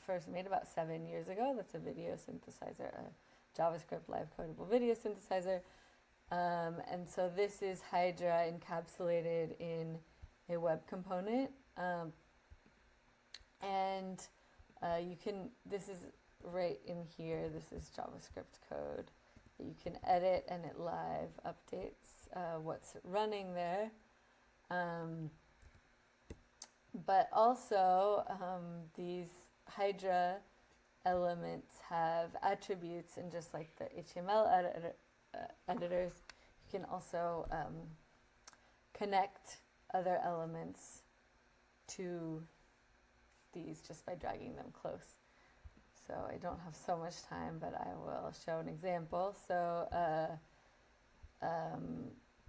first made about 7 years ago. That's a video synthesizer, a JavaScript live codable video synthesizer. And so this is Hydra encapsulated in a web component. And this is right in here, this is JavaScript code that you can edit, and it live updates what's running there. But also these Hydra elements have attributes, and just like the HTML editors, you can also connect other elements to these just by dragging them close. So I don't have so much time, but I will show an example. So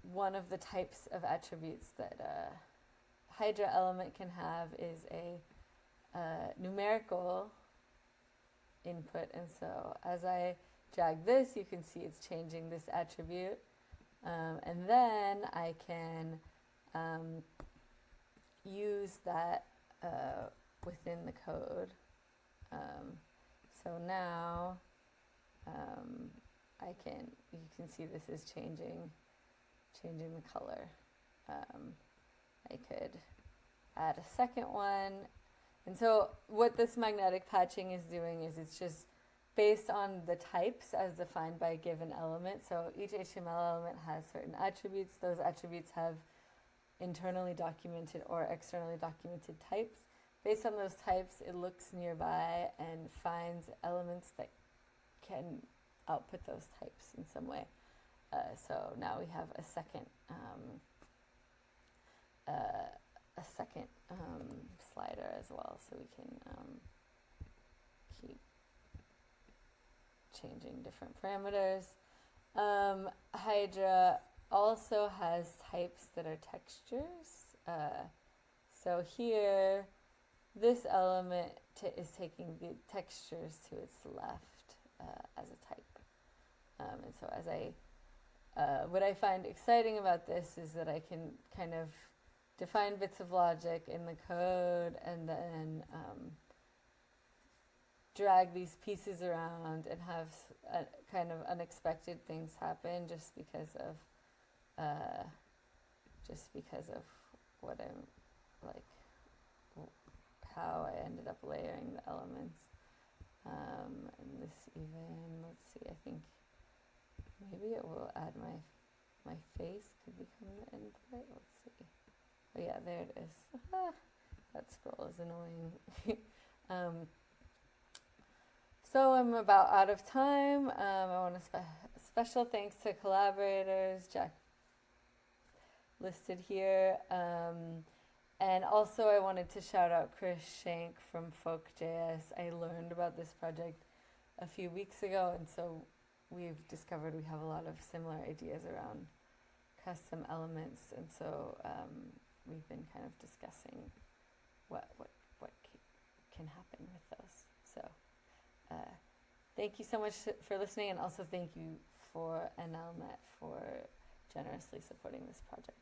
one of the types of attributes that Hydra element can have is a numerical input. And so as I drag this, you can see it's changing this attribute. And then I can use that within the code. So now you can see this is changing the color. I could add a second one. And so what this magnetic patching is doing is it's just based on the types as defined by a given element. So each HTML element has certain attributes. Those attributes have internally documented or externally documented types. Based on those types, it looks nearby and finds elements that can output those types in some way. So now we have a second slider as well, so we can keep changing different parameters. Hydra also has types that are textures. So here, this element is taking the textures to its left as a type. And so as what I find exciting about this is that I can kind of define bits of logic in the code and then drag these pieces around and have kind of unexpected things happen just because of what I'm like, how I ended up layering the elements. And this even, let's see, I think maybe it will add my face could become the input. Let's see. Oh yeah, there it is. That scroll is annoying. So I'm about out of time. I want to special thanks to collaborators, Jack listed here. And also I wanted to shout out Shank from Folk.js. I learned about this project a few weeks ago, and so we've discovered we have a lot of similar ideas around custom elements, and so we've been kind of discussing what can happen with those. So thank you so much for listening, and also thank you for NLNet for generously supporting this project.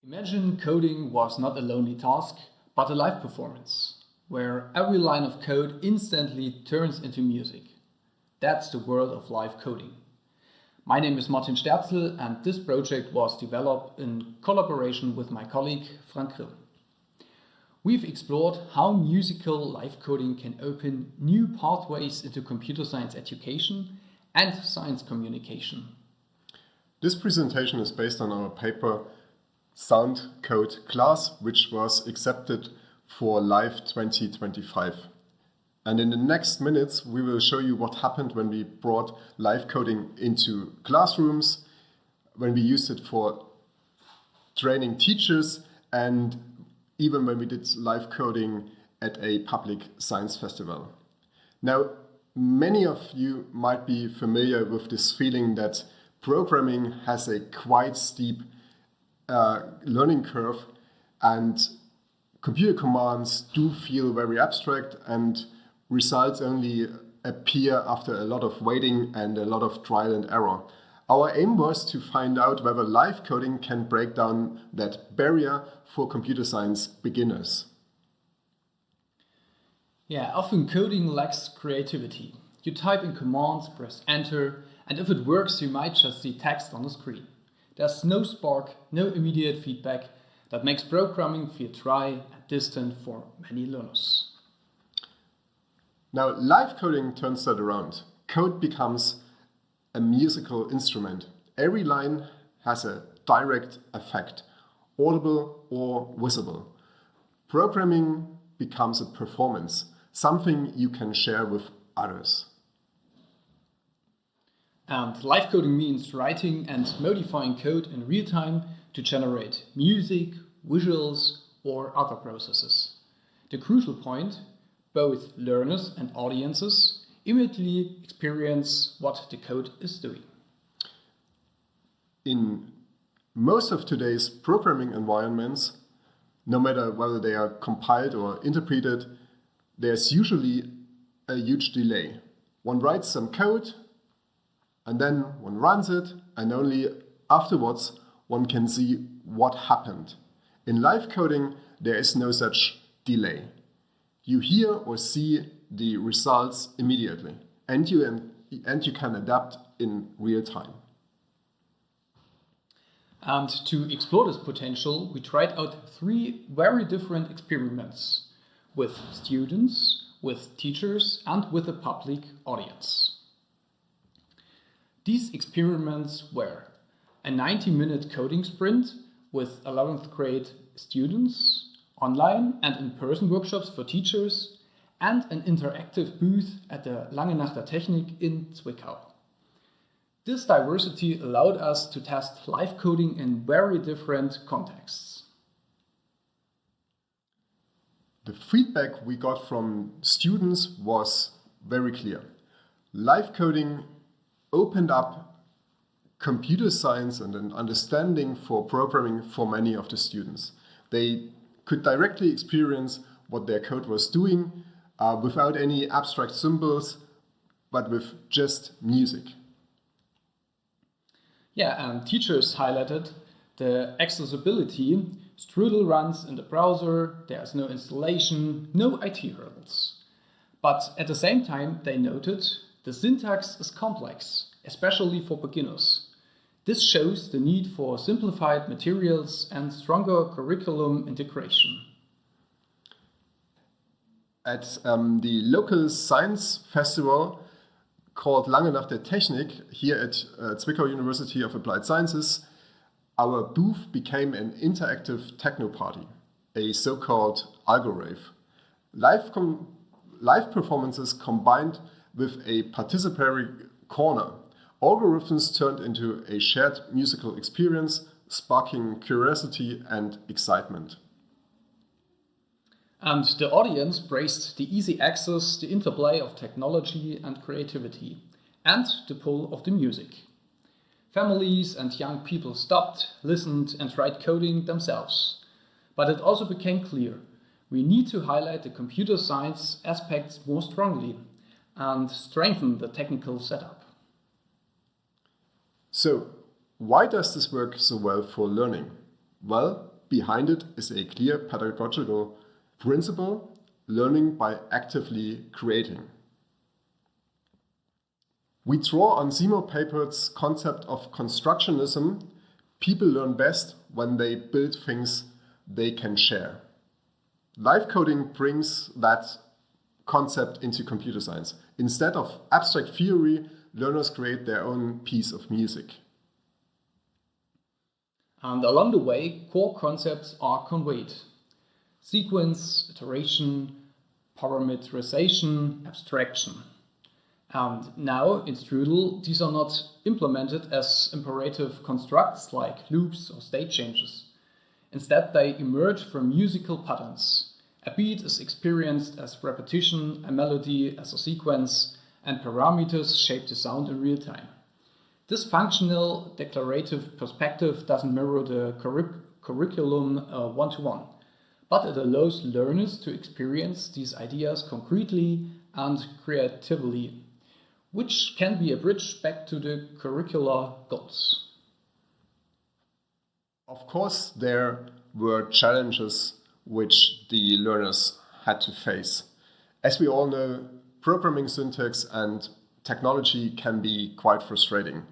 Imagine coding was not a lonely task, but a live performance, where every line of code instantly turns into music. That's the world of live coding. My name is Martin Sterzel, and this project was developed in collaboration with my colleague Frank Grimm. We've explored how musical live coding can open new pathways into computer science education and science communication. This presentation is based on our paper Sound Code Class, which was accepted for Live 2025. And in the next minutes, we will show you what happened when we brought live coding into classrooms, when we used it for training teachers, and even when we did live coding at a public science festival. Now, many of you might be familiar with this feeling that programming has a quite steep learning curve, and computer commands do feel very abstract, and results only appear after a lot of waiting and a lot of trial and error. Our aim was to find out whether live coding can break down that barrier for computer science beginners. Yeah, often coding lacks creativity. You type in commands, press enter, and if it works, you might just see text on the screen. There's no spark, no immediate feedback that makes programming feel dry and distant for many learners. Now, live coding turns that around. Code becomes a musical instrument. Every line has a direct effect, audible or visible. Programming becomes a performance, something you can share with others. And live coding means writing and modifying code in real time to generate music, visuals, or other processes. The crucial point, both learners and audiences immediately experience what the code is doing. In most of today's programming environments, no matter whether they are compiled or interpreted, there's usually a huge delay. One writes some code, and then one runs it, and only afterwards one can see what happened. In live coding, there is no such delay. You hear or see the results immediately, and you can adapt in real time. And to explore this potential, we tried out 3 very different experiments with students, with teachers, and with the public audience. These experiments were a 90-minute coding sprint with 11th grade students, online and in-person workshops for teachers, and an interactive booth at the Lange Nacht der Technik in Zwickau. This diversity allowed us to test live coding in very different contexts. The feedback we got from students was very clear. Live coding opened up computer science and an understanding for programming for many of the students. They could directly experience what their code was doing without any abstract symbols, but with just music. Yeah, and teachers highlighted the accessibility. Strudel runs in the browser, there's no installation, no IT hurdles. But at the same time, they noted the syntax is complex, especially for beginners. This shows the need for simplified materials and stronger curriculum integration. At the local science festival called Lange nach der Technik here at Zwickau University of Applied Sciences, our booth became an interactive techno party, a so-called algorave. Live performances combined with a participatory corner. Algorithms turned into a shared musical experience, sparking curiosity and excitement. And the audience praised the easy access, the interplay of technology and creativity, and the pull of the music. Families and young people stopped, listened, and tried coding themselves. But it also became clear we need to highlight the computer science aspects more strongly and strengthen the technical setup. So, why does this work so well for learning? Well, behind it is a clear pedagogical principle: learning by actively creating. We draw on Seymour Papers' concept of constructionism. People learn best when they build things they can share. Live coding brings that concept into computer science. Instead of abstract theory, learners create their own piece of music. And along the way, core concepts are conveyed: sequence, iteration, parameterization, abstraction. And now in Strudel, these are not implemented as imperative constructs like loops or state changes. Instead, they emerge from musical patterns. A beat is experienced as repetition, a melody as a sequence, and parameters shape the sound in real time. This functional declarative perspective doesn't mirror the curriculum one-to-one, but it allows learners to experience these ideas concretely and creatively, which can be a bridge back to the curricular goals. Of course, there were challenges which the learners had to face. As we all know, programming syntax and technology can be quite frustrating.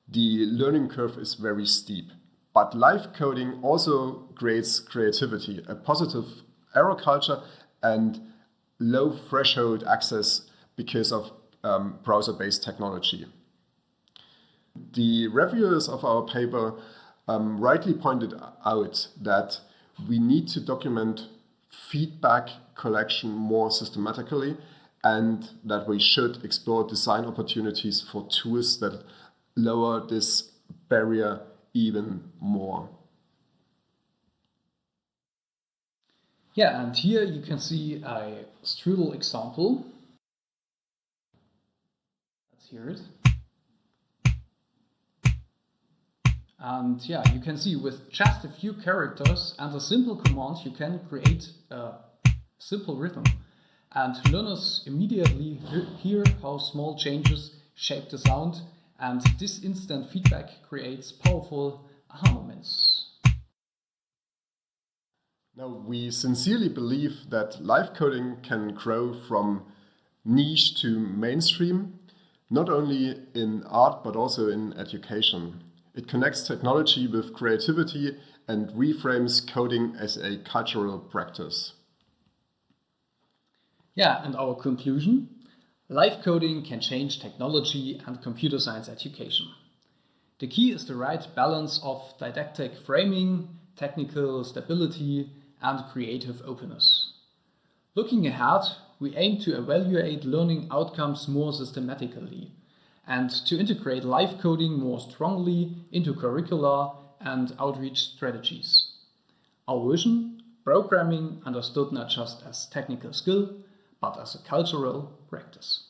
The learning curve is very steep, but live coding also creates creativity, a positive error culture, and low threshold access because of browser-based technology. The reviewers of our paper rightly pointed out that we need to document feedback collection more systematically, and that we should explore design opportunities for tools that lower this barrier even more. Yeah, and here you can see a Strudel example. Let's hear it. And yeah, you can see with just a few characters and a simple command, you can create a simple rhythm. And learners immediately hear how small changes shape the sound, and this instant feedback creates powerful aha moments. Now, we sincerely believe that live coding can grow from niche to mainstream, not only in art but also in education. It connects technology with creativity and reframes coding as a cultural practice. Yeah, and our conclusion? Live coding can change technology and computer science education. The key is the right balance of didactic framing, technical stability, and creative openness. Looking ahead, we aim to evaluate learning outcomes more systematically and to integrate live coding more strongly into curricula and outreach strategies. Our vision: programming understood not just as technical skill, but as a cultural practice.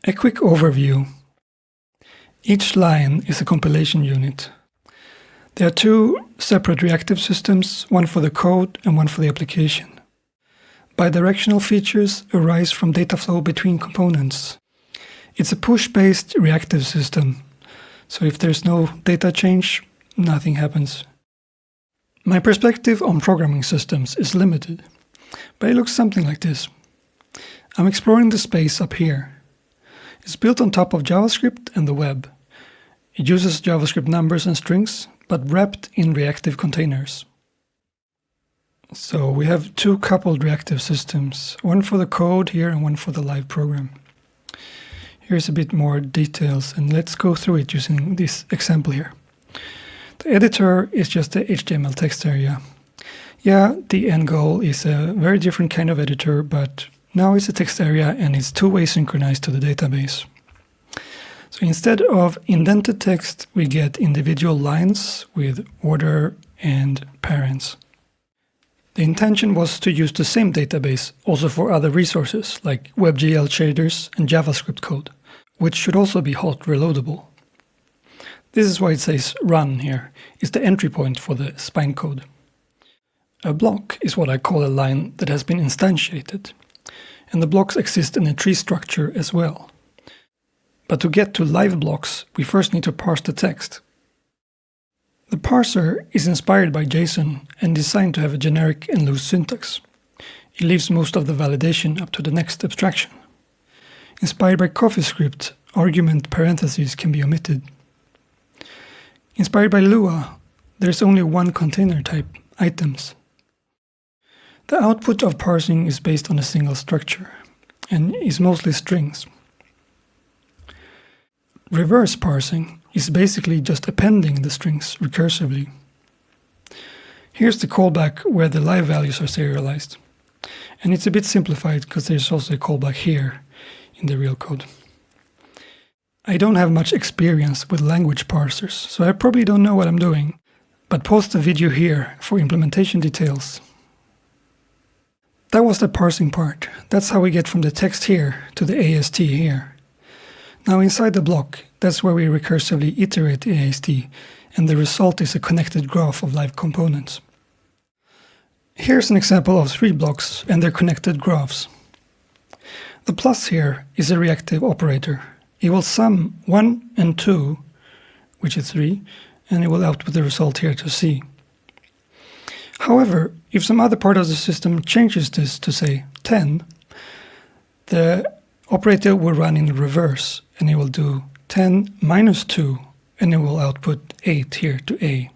A quick overview. Each line is a compilation unit. There are two separate reactive systems, one for the code and one for the application. Bidirectional features arise from data flow between components. It's a push-based reactive system, so if there's no data change, nothing happens. My perspective on programming systems is limited, but it looks something like this. I'm exploring the space up here. It's built on top of JavaScript and the web. It uses JavaScript numbers and strings, but wrapped in reactive containers. So we have two coupled reactive systems, one for the code here and one for the live program. Here's a bit more details, and let's go through it using this example here. The editor is just the HTML text area. Yeah, the end goal is a very different kind of editor, but now it's a text area and it's two-way synchronized to the database. So instead of indented text, we get individual lines with order and parents. The intention was to use the same database also for other resources like WebGL shaders and JavaScript code, which should also be hot reloadable. This is why it says run here. It's the entry point for the spine code. A block is what I call a line that has been instantiated, and the blocks exist in a tree structure as well. But to get to live blocks, we first need to parse the text. The parser is inspired by JSON and designed to have a generic and loose syntax. It leaves most of the validation up to the next abstraction. Inspired by CoffeeScript, argument parentheses can be omitted. Inspired by Lua, there's only one container type, items. The output of parsing is based on a single structure and is mostly strings. Reverse parsing is basically just appending the strings recursively. Here's the callback where the live values are serialized. And it's a bit simplified because there's also a callback here in the real code. I don't have much experience with language parsers, so I probably don't know what I'm doing, but post a video here for implementation details. That was the parsing part. That's how we get from the text here to the AST here. Now inside the block, that's where we recursively iterate the AST, and the result is a connected graph of live components. Here's an example of 3 blocks and their connected graphs. The plus here is a reactive operator. It will sum 1 and 2, which is 3, and it will output the result here to C. However, if some other part of the system changes this to, say, 10, the operator will run in reverse, and it will do 10 minus 2, and it will output 8 here to A.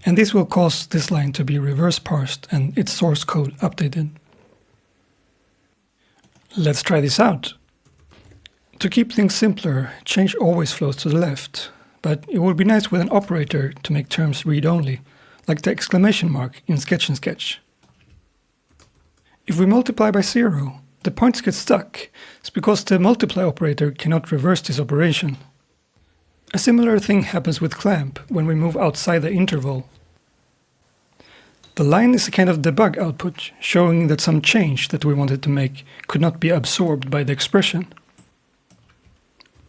And this will cause this line to be reverse parsed and its source code updated. Let's try this out. To keep things simpler, change always flows to the left, but it would be nice with an operator to make terms read-only, like the exclamation mark in Sketch and Sketch. If we multiply by 0, the points get stuck. It's because the multiply operator cannot reverse this operation. A similar thing happens with clamp when we move outside the interval. The line is a kind of debug output, showing that some change that we wanted to make could not be absorbed by the expression.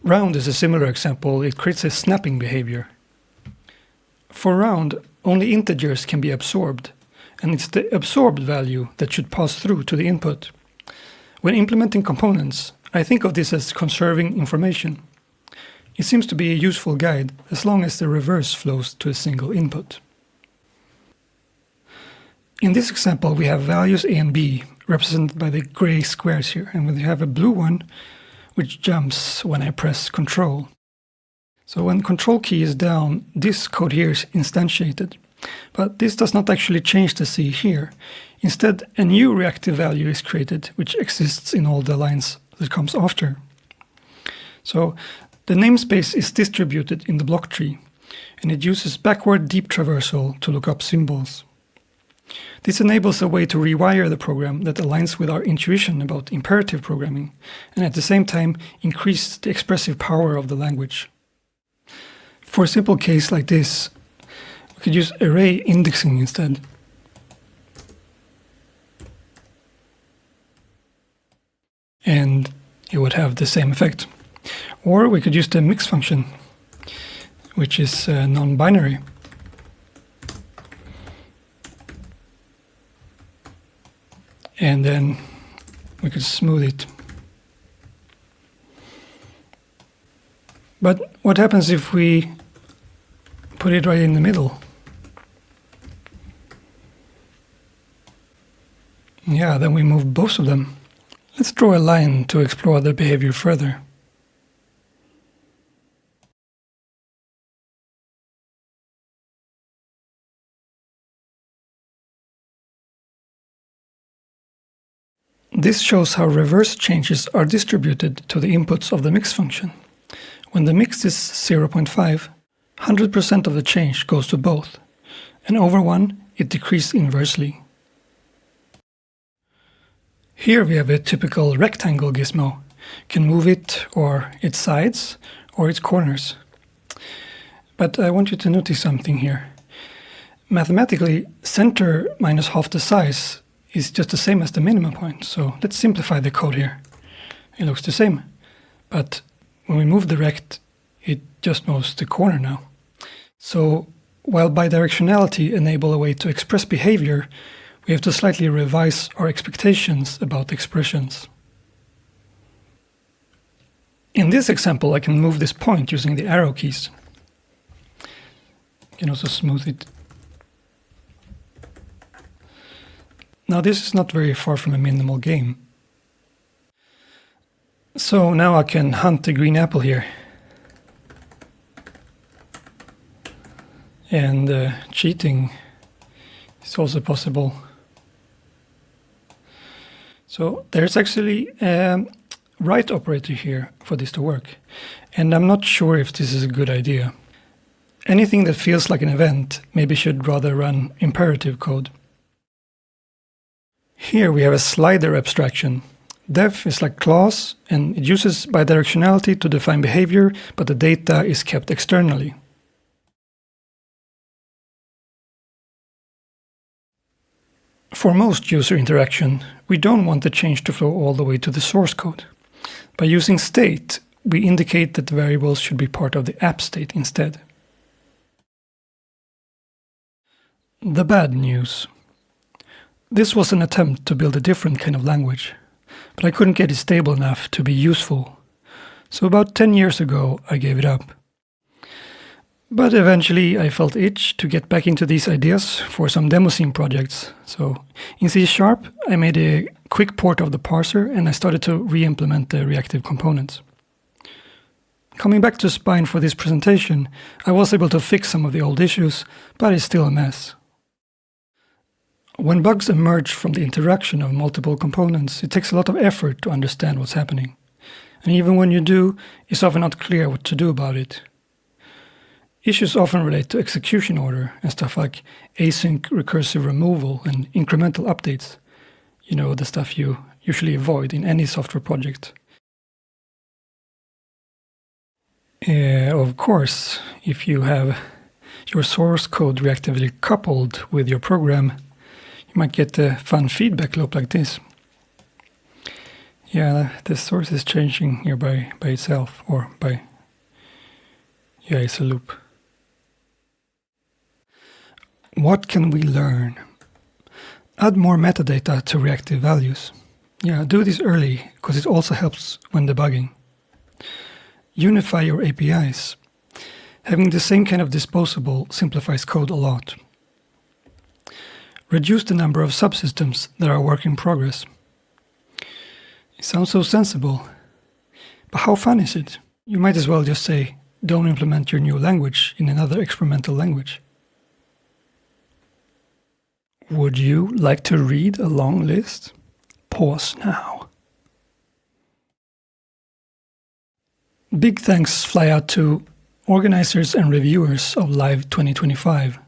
Round is a similar example. It creates a snapping behavior. For round, only integers can be absorbed, and it's the absorbed value that should pass through to the input. When implementing components, I think of this as conserving information. It seems to be a useful guide as long as the reverse flows to a single input. In this example, we have values A and B represented by the gray squares here, and we have a blue one which jumps when I press Control. So when Control key is down, this code here is instantiated. But this does not actually change the C here. Instead, a new reactive value is created, which exists in all the lines that comes after. So the namespace is distributed in the block tree, and it uses backward deep traversal to look up symbols. This enables a way to rewire the program that aligns with our intuition about imperative programming, and at the same time increase the expressive power of the language. For a simple case like this, we could use array indexing instead. And it would have the same effect. Or we could use the mix function, which is non-binary. And then we could smooth it. But what happens if we put it right in the middle? Yeah, then we move both of them. Let's draw a line to explore the behavior further. This shows how reverse changes are distributed to the inputs of the mix function. When the mix is 0.5, 100% of the change goes to both, and over 1 it decreases inversely. Here we have a typical rectangle gizmo. You can move it or its sides or its corners. But I want you to notice something here. Mathematically, center minus half the size is just the same as the minimum point, so let's simplify the code here. It looks the same, but when we move the rect, it just moves the corner now. So while bidirectionality enable a way to express behavior, we have to slightly revise our expectations about expressions. In this example, I can move this point using the arrow keys. I can also smooth it. Now this is not very far from a minimal game. So now I can hunt the green apple here. And cheating is also possible. So there's actually a write operator here for this to work. And I'm not sure if this is a good idea. Anything that feels like an event maybe should rather run imperative code. Here we have a slider abstraction. Def is like class, and it uses bidirectionality to define behavior, but the data is kept externally. For most user interaction, we don't want the change to flow all the way to the source code. By using state, we indicate that the variables should be part of the app state instead. The bad news. This was an attempt to build a different kind of language, but I couldn't get it stable enough to be useful. So about 10 years ago, I gave it up. But eventually I felt itch to get back into these ideas for some demo scene projects. So in C#, I made a quick port of the parser and I started to re-implement the reactive components. Coming back to Spine for this presentation, I was able to fix some of the old issues, but it's still a mess. When bugs emerge from the interaction of multiple components, it takes a lot of effort to understand what's happening. And even when you do, it's often not clear what to do about it. Issues often relate to execution order and stuff like async recursive removal and incremental updates. You know, the stuff you usually avoid in any software project. Of course, if you have your source code reactively coupled with your program, you might get a fun feedback loop like this. Yeah, the source is changing here by itself, or by, yeah, it's a loop. What can we learn? Add more metadata to reactive values. Yeah, do this early, because it also helps when debugging. Unify your APIs. Having the same kind of disposable simplifies code a lot. Reduce the number of subsystems that are work in progress. It sounds so sensible, but how fun is it? You might as well just say, don't implement your new language in another experimental language. Would you like to read a long list? Pause now. Big thanks fly out to organizers and reviewers of Live 2025.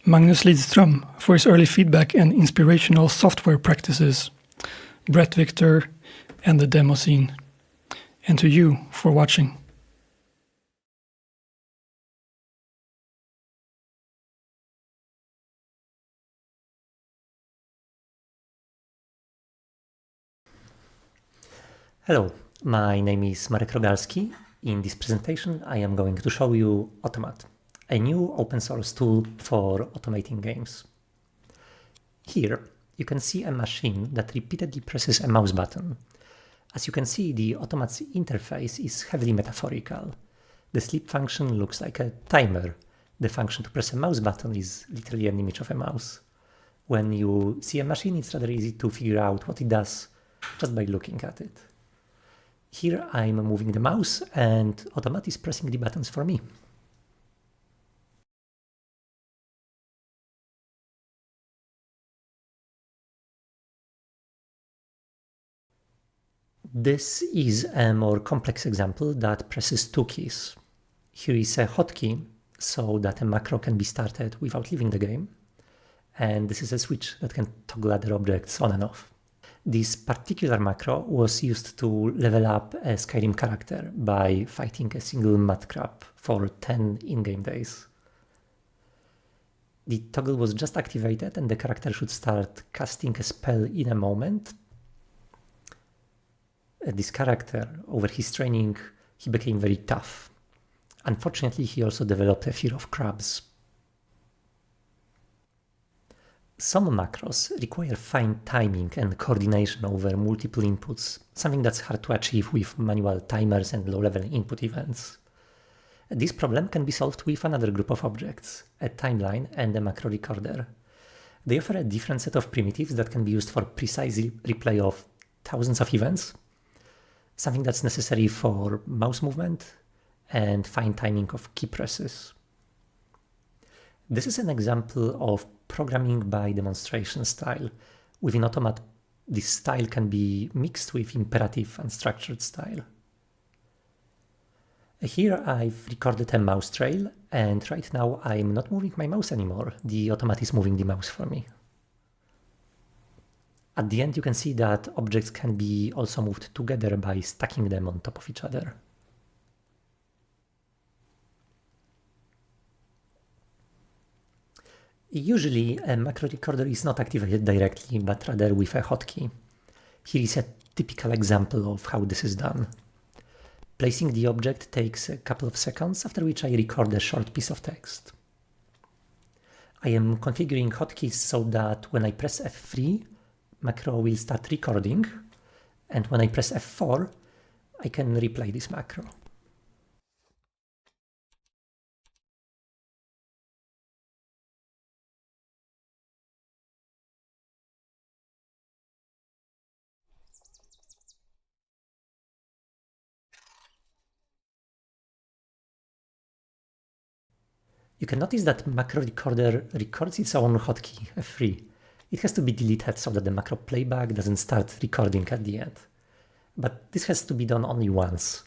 Magnus Lidström for his early feedback and inspirational software practices, Brett Victor and the demo scene, and to you for watching. Hello, My name is Marek Rogalski. In this presentation, I am going to show you Automat, a new open source tool for automating games. Here, you can see a machine that repeatedly presses a mouse button. As you can see, the Automat's interface is heavily metaphorical. The sleep function looks like a timer. The function to press a mouse button is literally an image of a mouse. When you see a machine, it's rather easy to figure out what it does just by looking at it. Here I'm moving the mouse and Automat is pressing the buttons for me. This is a more complex example that presses two keys. Here is a hotkey so that a macro can be started without leaving the game. And this is a switch that can toggle other objects on and off. This particular macro was used to level up a Skyrim character by fighting a single mud crab for 10 in-game days. The toggle was just activated and the character should start casting a spell in a moment. This character, over his training, he became very tough. Unfortunately, he also developed a fear of crabs. Some macros require fine timing and coordination over multiple inputs, something that's hard to achieve with manual timers and low-level input events. This problem can be solved with another group of objects, a timeline and a macro recorder. They offer a different set of primitives that can be used for precise replay of thousands of events, something that's necessary for mouse movement and fine timing of key presses. This is an example of programming by demonstration style. Within Automat, this style can be mixed with imperative and structured style. Here I've recorded a mouse trail, and right now I'm not moving my mouse anymore. The Automat is moving the mouse for me. At the end, you can see that objects can be also moved together by stacking them on top of each other. Usually, a macro recorder is not activated directly, but rather with a hotkey. Here is a typical example of how this is done. Placing the object takes a couple of seconds, after which I record a short piece of text. I am configuring hotkeys so that when I press F3, macro will start recording, and when I press F4, I can replay this macro. You can notice that macro recorder records its own hotkey, F3. It has to be deleted so that the macro playback doesn't start recording at the end. But this has to be done only once.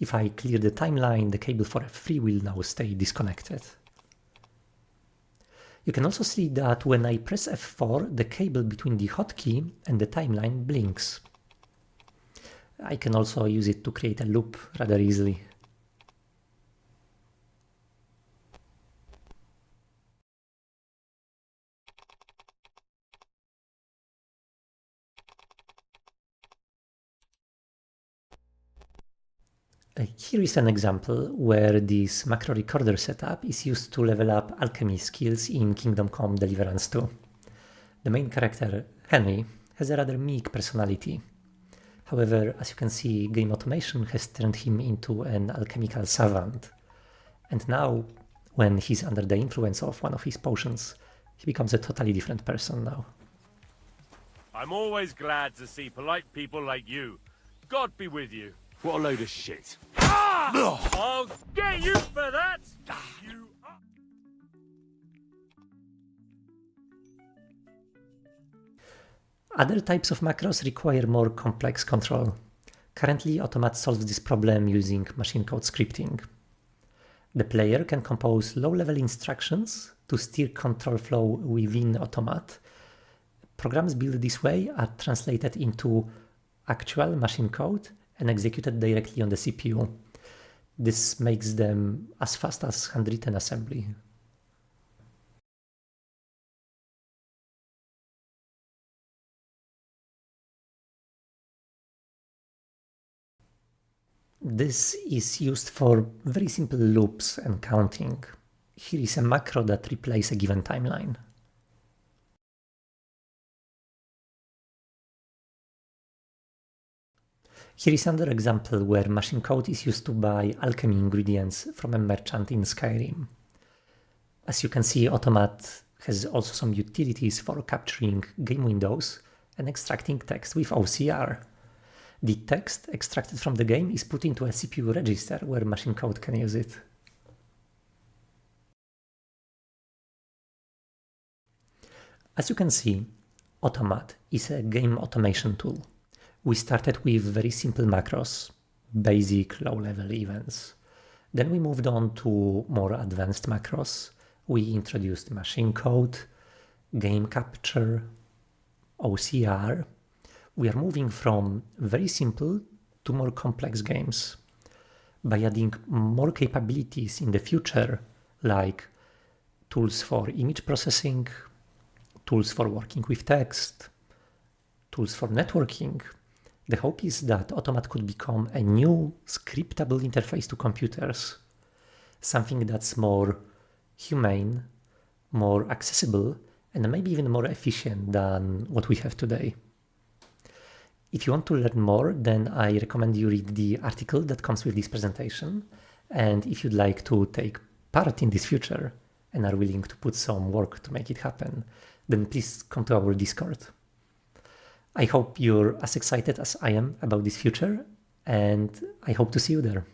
If I clear the timeline, the cable for F3 will now stay disconnected. You can also see that when I press F4, the cable between the hotkey and the timeline blinks. I can also use it to create a loop rather easily. Here is an example where this macro recorder setup is used to level up alchemy skills in Kingdom Come Deliverance 2. The main character, Henry, has a rather meek personality. However, as you can see, game automation has turned him into an alchemical savant. And now, when he's under the influence of one of his potions, he becomes a totally different person now. I'm always glad to see polite people like you. God be with you. What a load of shit. Ah! I'll get you for that! You are... Other types of macros require more complex control. Currently, Automat solves this problem using machine code scripting. The player can compose low-level instructions to steer control flow within Automat. Programs built this way are translated into actual machine code and executed directly on the CPU. This makes them as fast as handwritten assembly. This is used for very simple loops and counting. Here is a macro that replays a given timeline. Here is another example where machine code is used to buy alchemy ingredients from a merchant in Skyrim. As you can see, Automat has also some utilities for capturing game windows and extracting text with OCR. The text extracted from the game is put into a CPU register where machine code can use it. As you can see, Automat is a game automation tool. We started with very simple macros, basic low-level events. Then we moved on to more advanced macros. We introduced machine code, game capture, OCR. We are moving from very simple to more complex games. By adding more capabilities in the future, like tools for image processing, tools for working with text, tools for networking, the hope is that Automat could become a new scriptable interface to computers, something that's more humane, more accessible, and maybe even more efficient than what we have today. If you want to learn more, then I recommend you read the article that comes with this presentation. And if you'd like to take part in this future and are willing to put some work to make it happen, then please come to our Discord. I hope you're as excited as I am about this future, and I hope to see you there.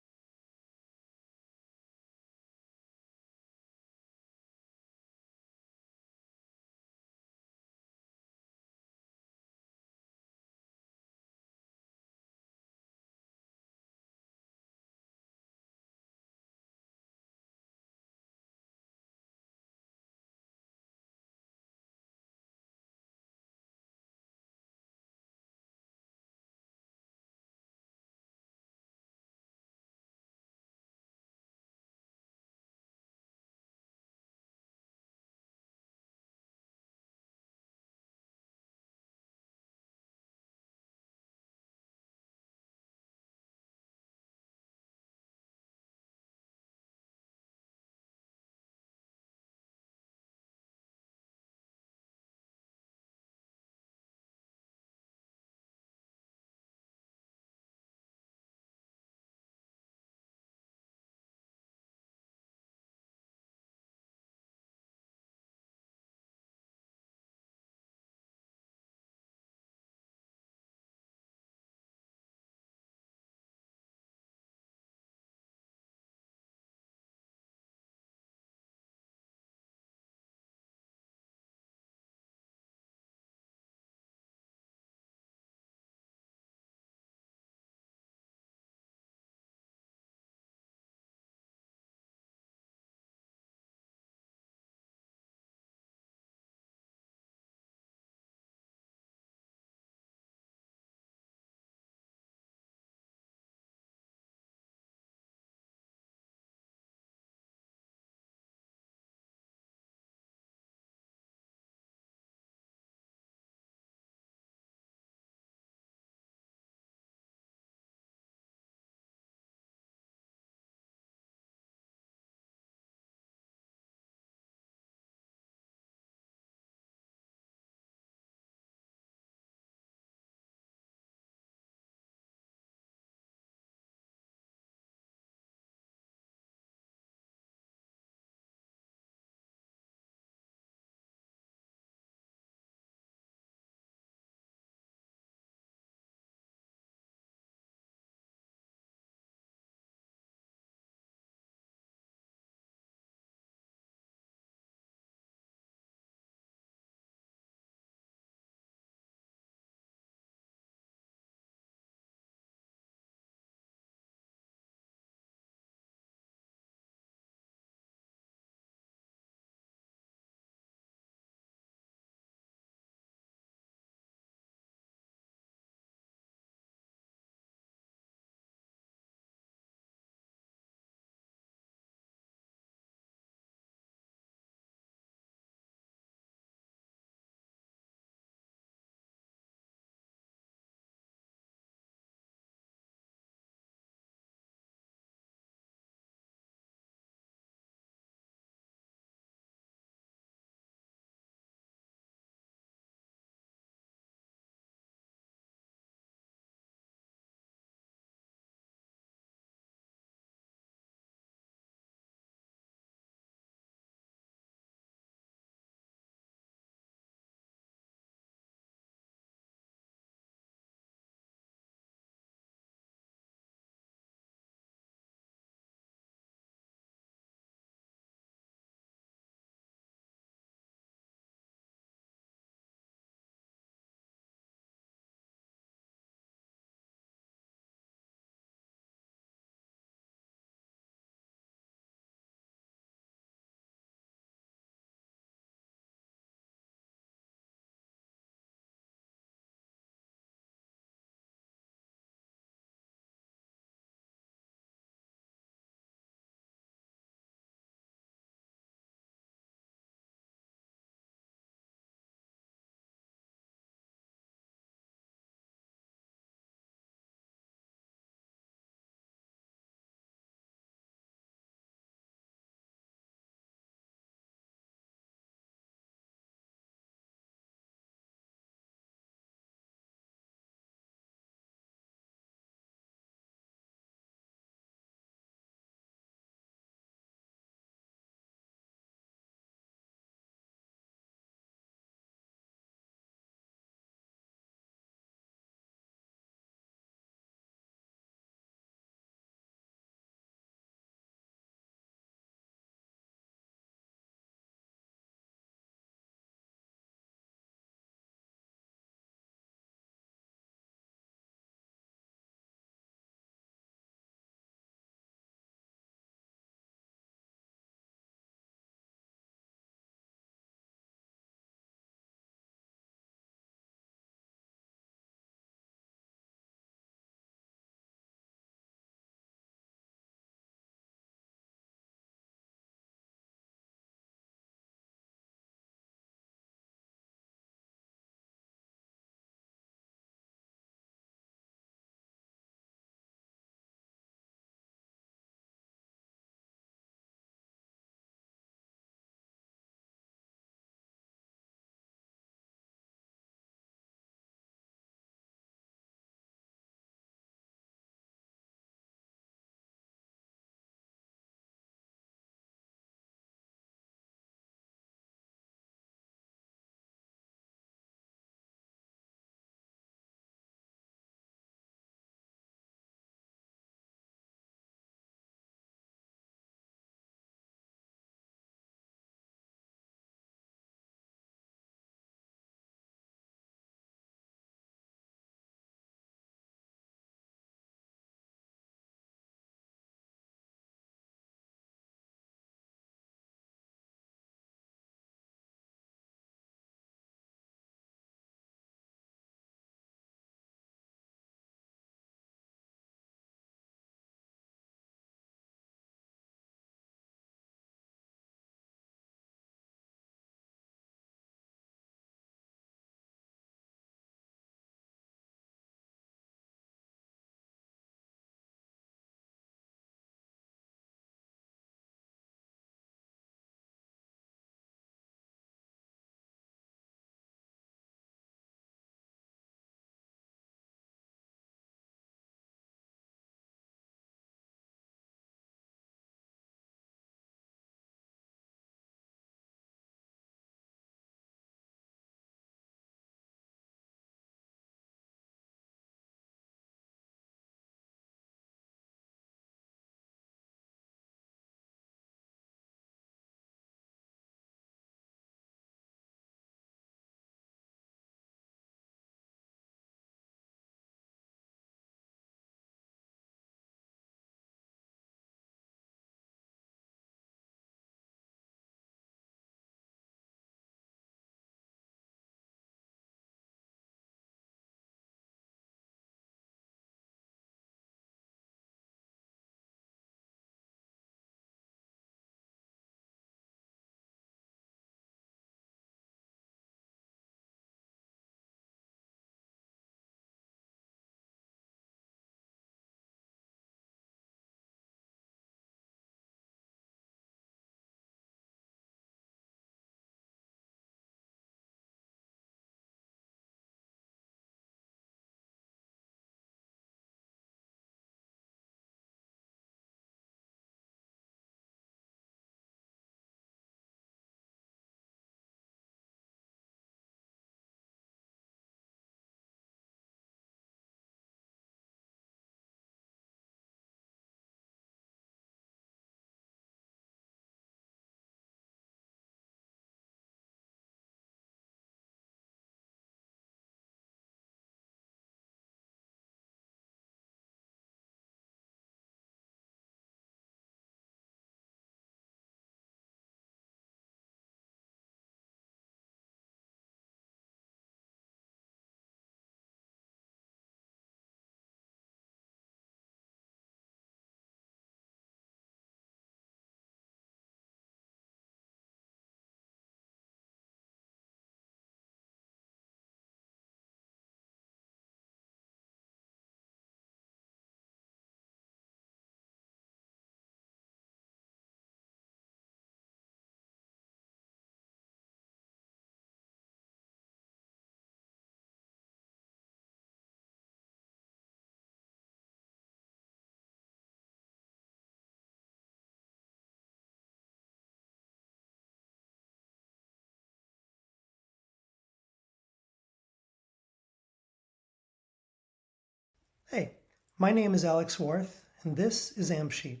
Hey, my name is Alex Warth, and this is Ambsheet,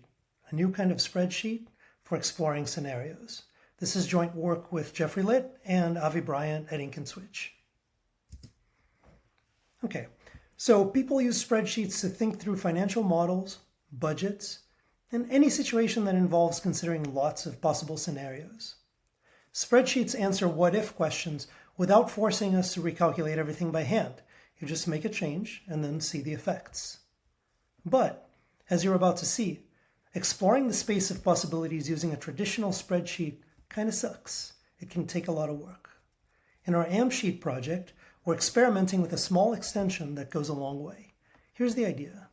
a new kind of spreadsheet for exploring scenarios. This is joint work with Geoffrey Litt and Avi Bryant at Ink and Switch. Okay, so people use spreadsheets to think through financial models, budgets, and any situation that involves considering lots of possible scenarios. Spreadsheets answer what-if questions without forcing us to recalculate everything by hand. You just make a change and then see the effects. But, as you're about to see, exploring the space of possibilities using a traditional spreadsheet kind of sucks. It can take a lot of work. In our Ambsheet project, we're experimenting with a small extension that goes a long way. Here's the idea.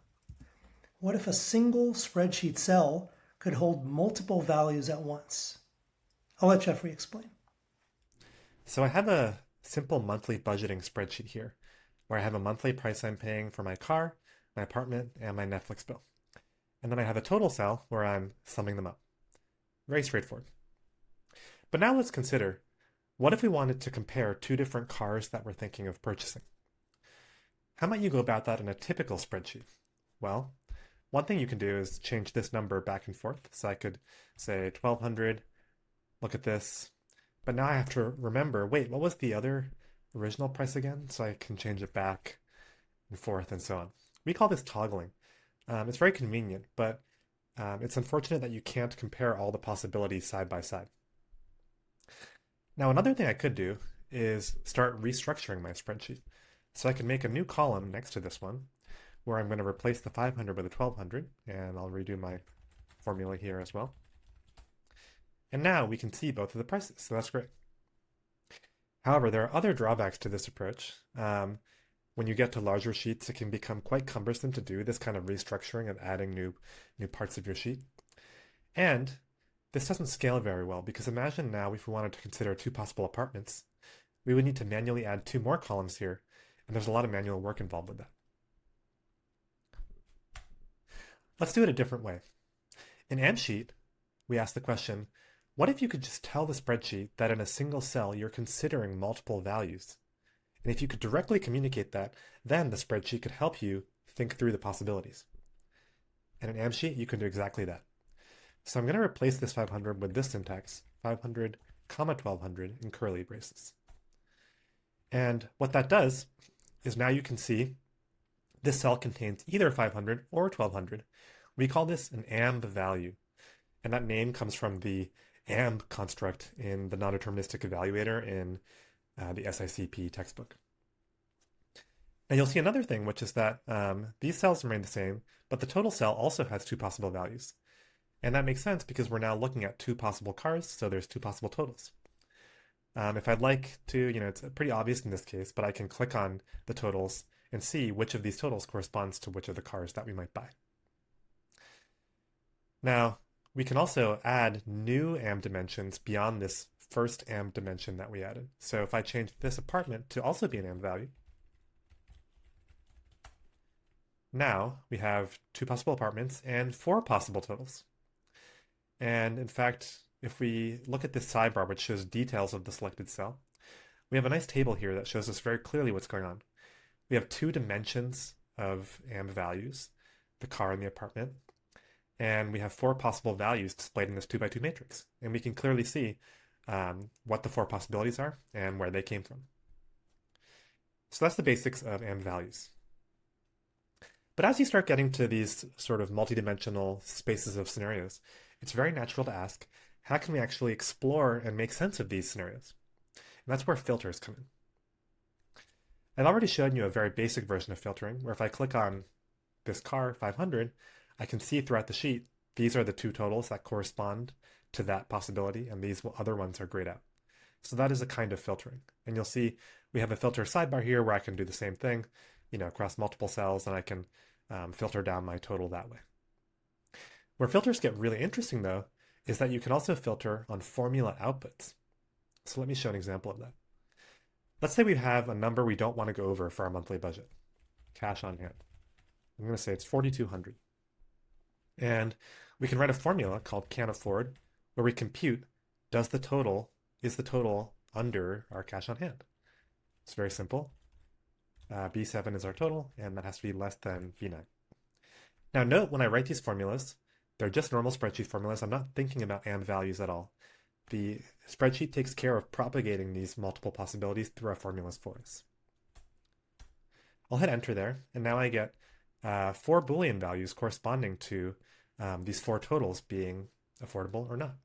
What if a single spreadsheet cell could hold multiple values at once? I'll let Geoffrey explain. So I have a simple monthly budgeting spreadsheet here, where I have a monthly price I'm paying for my car, my apartment, and my Netflix bill. And then I have a total cell where I'm summing them up. Very straightforward. But now let's consider, what if we wanted to compare two different cars that we're thinking of purchasing? How might you go about that in a typical spreadsheet? Well, one thing you can do is change this number back and forth. So I could say 1200, look at this, but now I have to remember, wait, what was the other original price again? So I can change it back and forth and so on. We call this toggling. It's very convenient, but it's unfortunate that you can't compare all the possibilities side by side. Now, another thing I could do is start restructuring my spreadsheet. So I can make a new column next to this one, where I'm going to replace the 500 with the 1200, and I'll redo my formula here as well. And now we can see both of the prices, so that's great. However, there are other drawbacks to this approach. When you get to larger sheets, it can become quite cumbersome to do this kind of restructuring of adding new parts of your sheet. And this doesn't scale very well, because imagine now if we wanted to consider two possible apartments, we would need to manually add two more columns here, and there's a lot of manual work involved with that. Let's do it a different way. In Ambsheet, we ask the question, what if you could just tell the spreadsheet that in a single cell you're considering multiple values? And if you could directly communicate that, then the spreadsheet could help you think through the possibilities. And in Ambsheet, you can do exactly that. So I'm going to replace this 500 with this syntax, 500, 1200 in curly braces. And what that does is now you can see this cell contains either 500 or 1200. We call this an amb value. And that name comes from the amb construct in the non-deterministic evaluator in the SICP textbook. And you'll see another thing, which is that these cells remain the same, but the total cell also has two possible values. And that makes sense because we're now looking at two possible cars, so there's two possible totals. If I'd like to, it's pretty obvious in this case, but I can click on the totals and see which of these totals corresponds to which of the cars that we might buy. Now, we can also add new amb dimensions beyond this first amb dimension that we added. So if I change this apartment to also be an amb value, now we have two possible apartments and four possible totals. And in fact, if we look at this sidebar, which shows details of the selected cell, we have a nice table here that shows us very clearly what's going on. We have two dimensions of amb values, the car and the apartment, and we have four possible values displayed in this 2x2 matrix. And we can clearly see what the four possibilities are and where they came from. So that's the basics of amb values. But as you start getting to these sort of multidimensional spaces of scenarios, it's very natural to ask, how can we actually explore and make sense of these scenarios? And that's where filters come in. I've already shown you a very basic version of filtering, where if I click on this car, 500, I can see throughout the sheet, these are the two totals that correspond to that possibility, and these other ones are grayed out. So that is a kind of filtering. And you'll see we have a filter sidebar here where I can do the same thing, across multiple cells, and I can filter down my total that way. Where filters get really interesting, though, is that you can also filter on formula outputs. So let me show an example of that. Let's say we have a number we don't want to go over for our monthly budget, cash on hand. I'm going to say it's 4,200. And we can write a formula called can afford, where we compute, is the total under our cash on hand? It's very simple. B7 is our total, and that has to be less than B9. Now note, when I write these formulas, they're just normal spreadsheet formulas. I'm not thinking about and values at all. The spreadsheet takes care of propagating these multiple possibilities through our formulas for us. I'll hit enter there, and now I get 4 Boolean values corresponding to these 4 totals being affordable or not.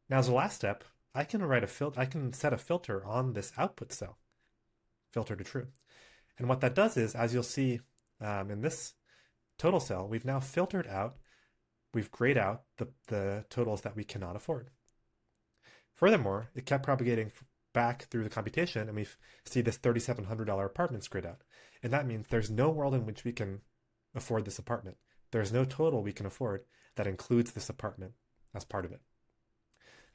Now, as a last step, I can set a filter on this output cell, filter to true. And what that does is, as you'll see in this total cell, we've now filtered out, we've grayed out the totals that we cannot afford. Furthermore, it kept propagating back through the computation, and we see this $3,700 apartment grayed out. And that means there's no world in which we can afford this apartment. There's no total we can afford that includes this apartment as part of it.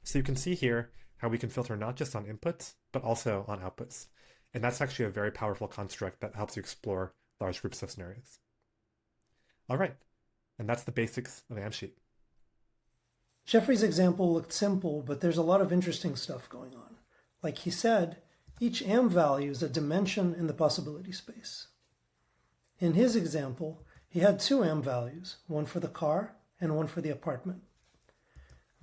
So you can see here how we can filter not just on inputs, but also on outputs. And that's actually a very powerful construct that helps you explore large groups of scenarios. All right, and that's the basics of Ambsheet. Geoffrey's example looked simple, but there's a lot of interesting stuff going on. Like he said, each am value is a dimension in the possibility space. In his example, he had 2 am values, one for the car and one for the apartment.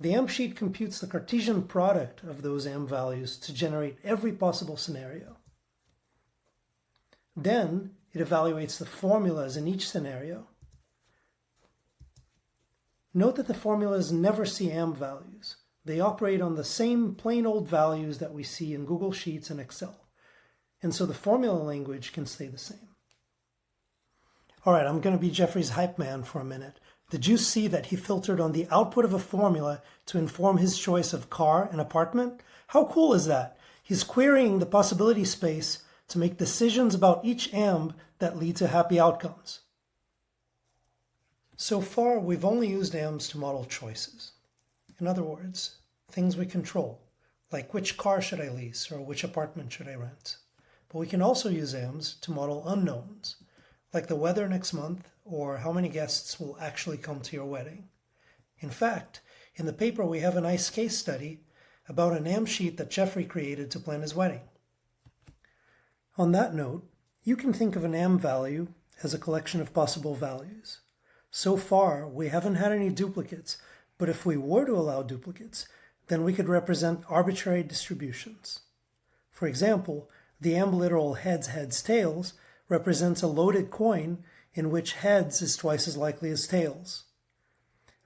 The Ambsheet computes the Cartesian product of those am values to generate every possible scenario. Then it evaluates the formulas in each scenario. Note that the formulas never see am values. They operate on the same plain old values that we see in Google Sheets and Excel. And so the formula language can stay the same. All right, I'm going to be Geoffrey's hype man for a minute. Did you see that he filtered on the output of a formula to inform his choice of car and apartment? How cool is that? He's querying the possibility space to make decisions about each amb that lead to happy outcomes. So far, we've only used AMs to model choices. In other words, things we control, like which car should I lease or which apartment should I rent. But we can also use AMs to model unknowns, like the weather next month or how many guests will actually come to your wedding. In fact, in the paper we have a nice case study about an AM sheet that Geoffrey created to plan his wedding. On that note, you can think of an AM value as a collection of possible values. So far, we haven't had any duplicates, but if we were to allow duplicates, then we could represent arbitrary distributions. For example, the ambiliteral heads, heads, tails represents a loaded coin in which heads is twice as likely as tails.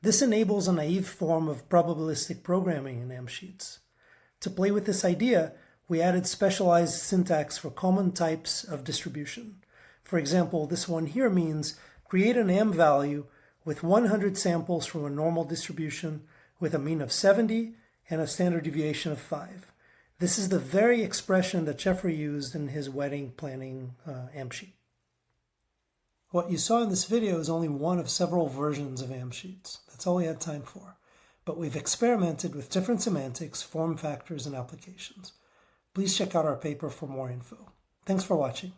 This enables a naive form of probabilistic programming in Ambsheets. To play with this idea, we added specialized syntax for common types of distribution. For example, this one here means create an AM value with 100 samples from a normal distribution with a mean of 70 and a standard deviation of 5. This is the very expression that Geoffrey used in his wedding planning Ambsheet. What you saw in this video is only one of several versions of Ambsheets. That's all we had time for. But we've experimented with different semantics, form factors, and applications. Please check out our paper for more info. Thanks for watching.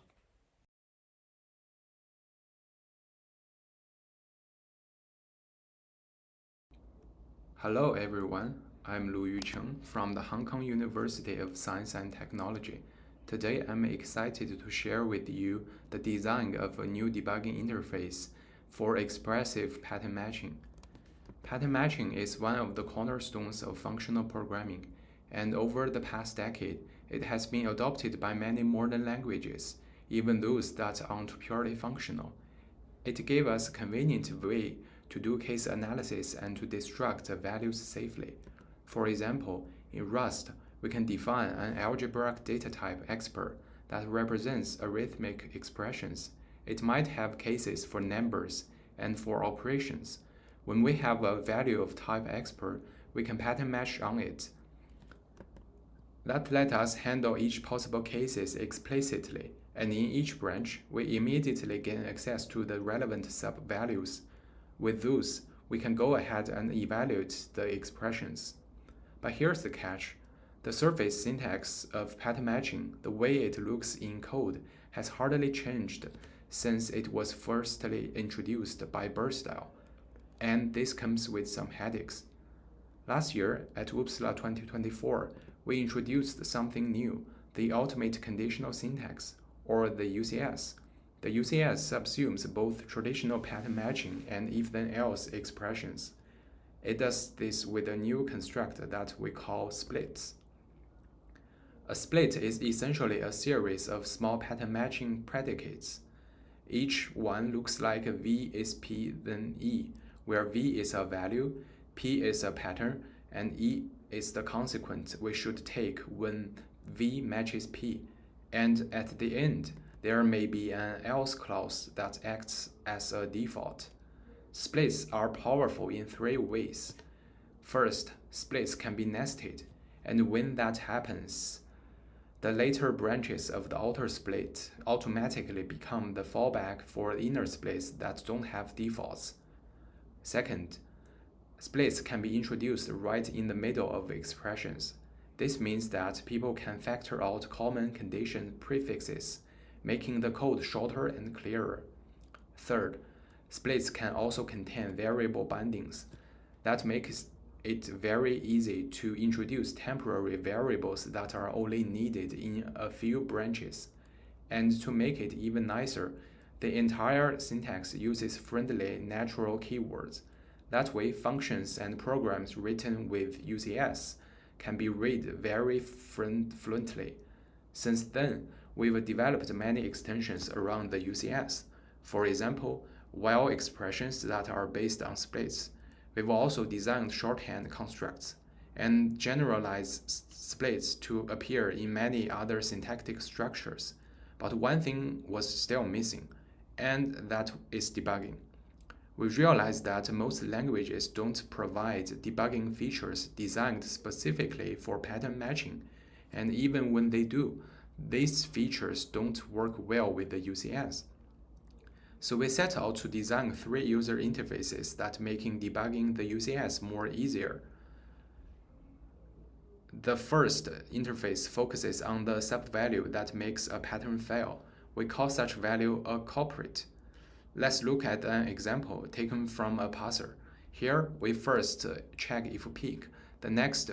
Hello everyone, I'm Luyu Cheng from the Hong Kong University of Science and Technology. Today I'm excited to share with you the design of a new debugging interface for expressive pattern matching. Pattern matching is one of the cornerstones of functional programming, and over the past decade, it has been adopted by many modern languages, even those that aren't purely functional. It gave us a convenient way to do case analysis and to destruct the values safely. For example, in Rust, we can define an algebraic data type expr that represents arithmetic expressions. It might have cases for numbers and for operations. When we have a value of type expr, we can pattern match on it. That let us handle each possible cases explicitly, and in each branch, we immediately gain access to the relevant sub-values. With those, we can go ahead and evaluate the expressions. But here's the catch. The surface syntax of pattern matching, the way it looks in code, has hardly changed since it was firstly introduced by Birstyle, and this comes with some headaches. Last year, at Uppsala 2024, we introduced something new, the Automat conditional syntax, or the UCS. The UCS subsumes both traditional pattern matching and if-then-else expressions. It does this with a new construct that we call splits. A split is essentially a series of small pattern matching predicates. Each one looks like V is P then E, where V is a value, P is a pattern, and E is the consequence we should take when V matches P. And at the end, there may be an else clause that acts as a default. Splits are powerful in three ways. First, splits can be nested, and when that happens, the later branches of the outer split automatically become the fallback for inner splits that don't have defaults. Second, splits can be introduced right in the middle of expressions. This means that people can factor out common condition prefixes, making the code shorter and clearer. Third, splits can also contain variable bindings. That makes it very easy to introduce temporary variables that are only needed in a few branches. And to make it even nicer, the entire syntax uses friendly natural keywords. That way, functions and programs written with UCS can be read very fluently. Since then, we've developed many extensions around the UCS. For example, while expressions that are based on splits. We've also designed shorthand constructs and generalized splits to appear in many other syntactic structures. But one thing was still missing, and that is debugging. We realized that most languages don't provide debugging features designed specifically for pattern matching, and even when they do, these features don't work well with the UCS. So we set out to design 3 user interfaces that making debugging the UCS more easier. The first interface focuses on the subvalue that makes a pattern fail. We call such value a culprit. Let's look at an example taken from a parser. Here, we first check if peak, the next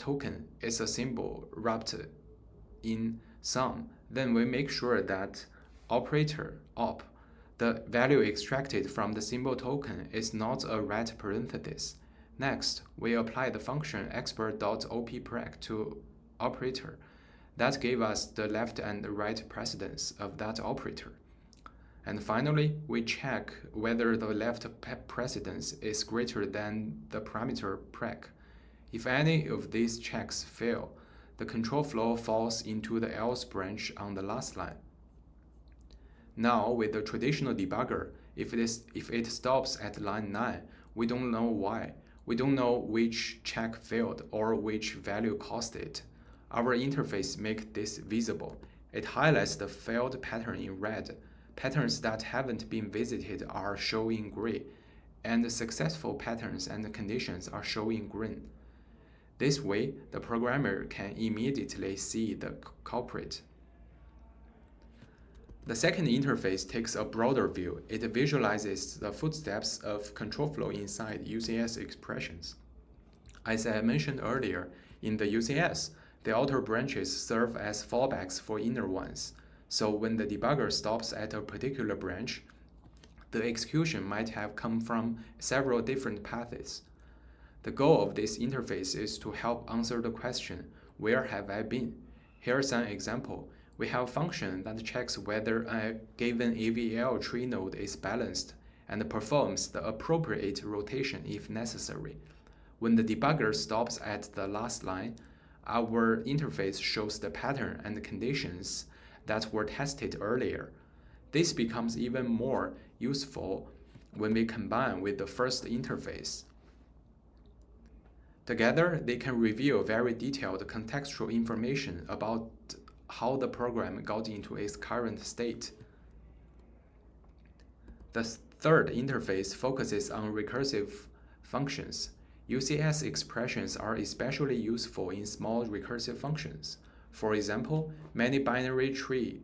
token is a symbol wrapped in sum. Then we make sure that operator op, the value extracted from the symbol token, is not a right parenthesis. Next, we apply the function expert.opprec to operator. That gave us the left and right precedence of that operator. And finally, we check whether the left precedence is greater than the parameter prec. If any of these checks fail, the control flow falls into the else branch on the last line. Now, with the traditional debugger, if it stops at line 9, we don't know why. We don't know which check failed or which value caused it. Our interface makes this visible. It highlights the failed pattern in red. Patterns that haven't been visited are shown in gray, and the successful patterns and conditions are shown in green. This way, the programmer can immediately see the culprit. The second interface takes a broader view. It visualizes the footsteps of control flow inside UCS expressions. As I mentioned earlier, in the UCS, the outer branches serve as fallbacks for inner ones. So when the debugger stops at a particular branch, the execution might have come from several different paths. The goal of this interface is to help answer the question, where have I been? Here's an example. We have a function that checks whether a given AVL tree node is balanced and performs the appropriate rotation if necessary. When the debugger stops at the last line, our interface shows the pattern and the conditions that were tested earlier. This becomes even more useful when we combine with the first interface. Together, they can reveal very detailed contextual information about how the program got into its current state. The third interface focuses on recursive functions. UCS expressions are especially useful in small recursive functions. For example, many binary tree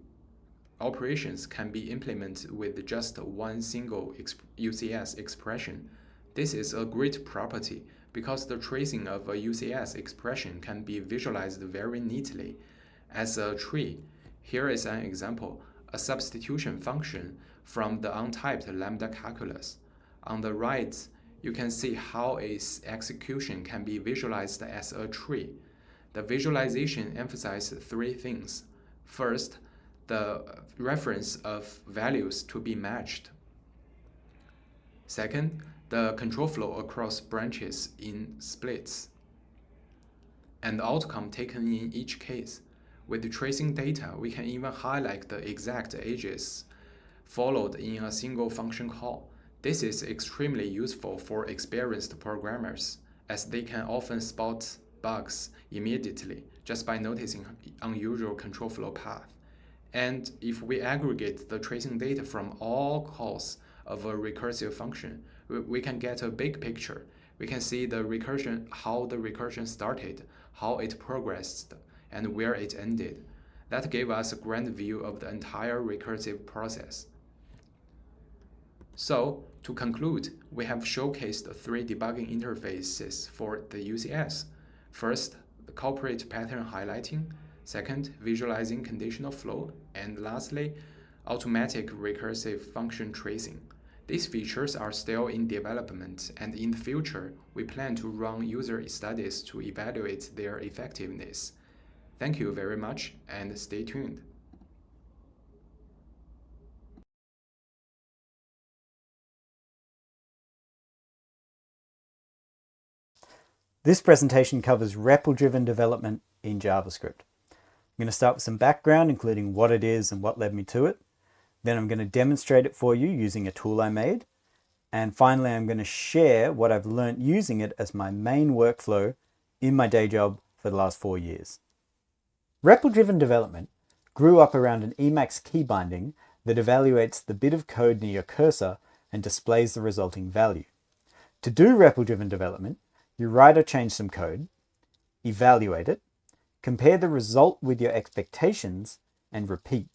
operations can be implemented with just one single UCS expression. This is a great property because the tracing of a UCS expression can be visualized very neatly. As a tree, Here is an example, a substitution function from the untyped lambda calculus. On the right, you can see how its execution can be visualized as a tree. The visualization emphasizes three things. First, the reference of values to be matched. Second, the control flow across branches in splits, and the outcome taken in each case. With the tracing data, we can even highlight the exact edges followed in a single function call. This is extremely useful for experienced programmers, as they can often spot bugs immediately just by noticing unusual control flow path. And if we aggregate the tracing data from all calls of a recursive function, we can get a big picture. We can see the recursion, how the recursion started, how it progressed, and where it ended. That gave us a grand view of the entire recursive process. So, to conclude, we have showcased three debugging interfaces for the UCS. First, the corporate pattern highlighting. Second, visualizing conditional flow. And lastly, automatic recursive function tracing. These features are still in development, and in the future, we plan to run user studies to evaluate their effectiveness. Thank you very much, and stay tuned. This presentation covers REPL-driven development in JavaScript. I'm going to start with some background, including what it is and what led me to it. Then I'm going to demonstrate it for you using a tool I made. And finally, I'm going to share what I've learned using it as my main workflow in my day job for the last 4 years. REPL-driven development grew up around an Emacs key binding that evaluates the bit of code near your cursor and displays the resulting value. To do REPL-driven development, you write or change some code, evaluate it, compare the result with your expectations, and repeat.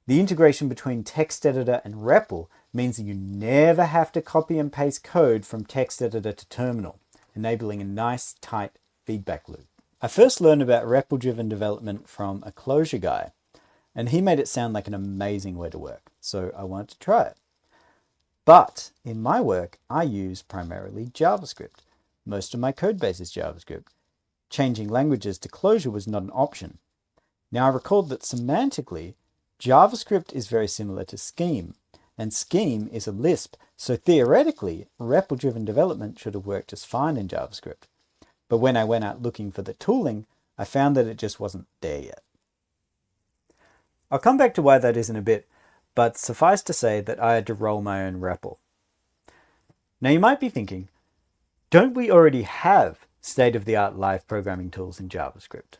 The integration between text editor and REPL means that you never have to copy and paste code from text editor to terminal, enabling a nice, tight feedback loop. I first learned about REPL-driven development from a Clojure guy, and he made it sound like an amazing way to work, so I wanted to try it. But in my work, I use primarily JavaScript. Most of my code base is JavaScript. Changing languages to Clojure was not an option. Now I recalled that semantically, JavaScript is very similar to Scheme, and Scheme is a Lisp, so theoretically, REPL-driven development should have worked just fine in JavaScript. But when I went out looking for the tooling, I found that it just wasn't there yet. I'll come back to why that is in a bit, but suffice to say that I had to roll my own REPL. Now you might be thinking, don't we already have state-of-the-art live programming tools in JavaScript?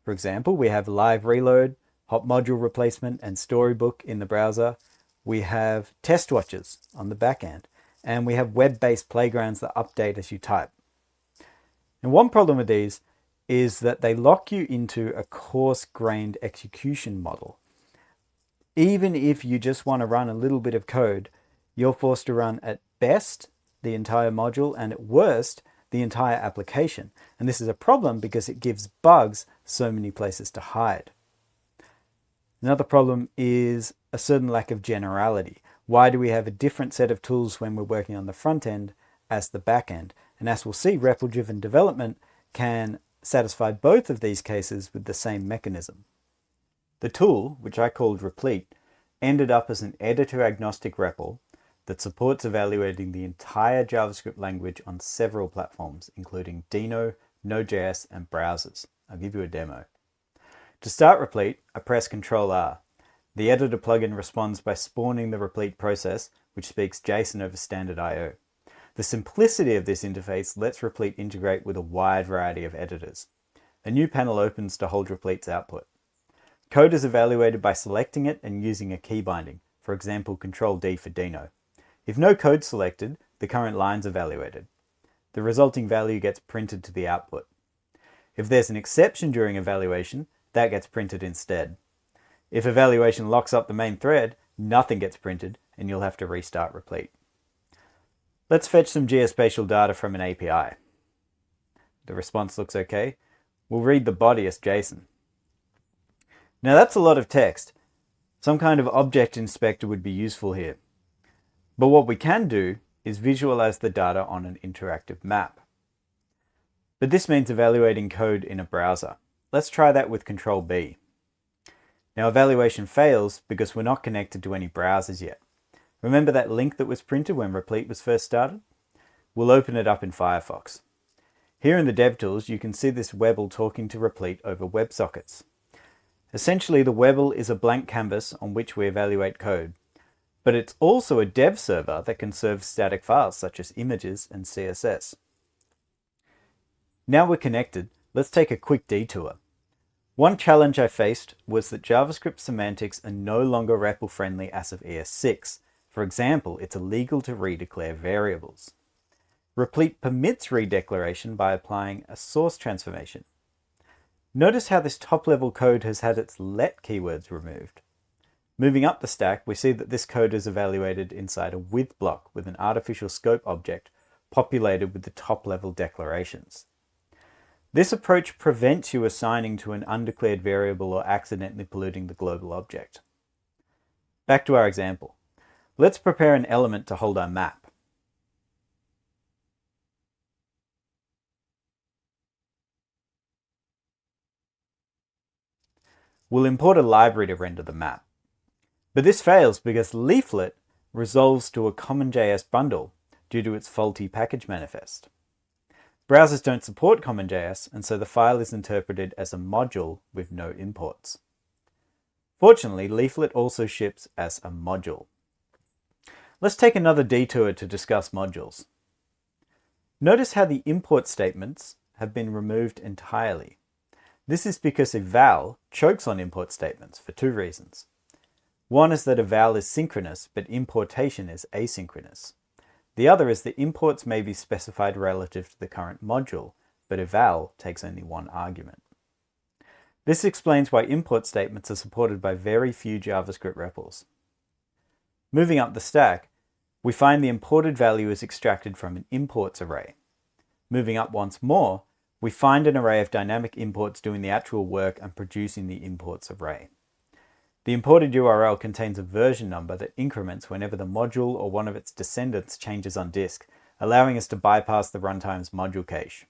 For example, we have live reload, hot module replacement, and storybook in the browser. We have test watches on the back end, and we have web-based playgrounds that update as you type. And one problem with these is that they lock you into a coarse-grained execution model. Even if you just want to run a little bit of code, you're forced to run at best the entire module and at worst the entire application. And this is a problem because it gives bugs so many places to hide. Another problem is a certain lack of generality. Why do we have a different set of tools when we're working on the front end as the back end? And as we'll see, REPL-driven development can satisfy both of these cases with the same mechanism. The tool, which I called Replete, ended up as an editor-agnostic REPL that supports evaluating the entire JavaScript language on several platforms, including Dino, Node.js, and browsers. I'll give you a demo. To start Replete, I press Ctrl-R. The editor plugin responds by spawning the Replete process, which speaks JSON over standard I/O. The simplicity of this interface lets Replete integrate with a wide variety of editors. A new panel opens to hold Replete's output. Code is evaluated by selecting it and using a key binding, for example Ctrl-D for Dino. If no code selected, the current line's evaluated. The resulting value gets printed to the output. If there's an exception during evaluation, that gets printed instead. If evaluation locks up the main thread, nothing gets printed and you'll have to restart Replete. Let's fetch some geospatial data from an API. The response looks okay. We'll read the body as JSON. Now that's a lot of text. Some kind of object inspector would be useful here. But what we can do is visualize the data on an interactive map. But this means evaluating code in a browser. Let's try that with Control B. Now evaluation fails because we're not connected to any browsers yet. Remember that link that was printed when Replete was first started? We'll open it up in Firefox. Here in the DevTools, you can see this Webble talking to Replete over WebSockets. Essentially, the Webble is a blank canvas on which we evaluate code, but it's also a dev server that can serve static files such as images and CSS. Now we're connected, let's take a quick detour. One challenge I faced was that JavaScript semantics are no longer REPL friendly as of ES6. For example, it's illegal to redeclare variables. Replete permits redeclaration by applying a source transformation. Notice how this top-level code has had its let keywords removed. Moving up the stack, we see that this code is evaluated inside a with block with an artificial scope object populated with the top-level declarations. This approach prevents you assigning to an undeclared variable or accidentally polluting the global object. Back to our example. Let's prepare an element to hold our map. We'll import a library to render the map. But this fails because Leaflet resolves to a CommonJS bundle due to its faulty package manifest. Browsers don't support CommonJS, and so the file is interpreted as a module with no imports. Fortunately, Leaflet also ships as a module. Let's take another detour to discuss modules. Notice how the import statements have been removed entirely. This is because eval chokes on import statements for two reasons. One is that eval is synchronous, but importation is asynchronous. The other is that imports may be specified relative to the current module, but eval takes only one argument. This explains why import statements are supported by very few JavaScript REPLs. Moving up the stack, we find the imported value is extracted from an imports array. Moving up once more, we find an array of dynamic imports doing the actual work and producing the imports array. The imported URL contains a version number that increments whenever the module or one of its descendants changes on disk, allowing us to bypass the runtime's module cache.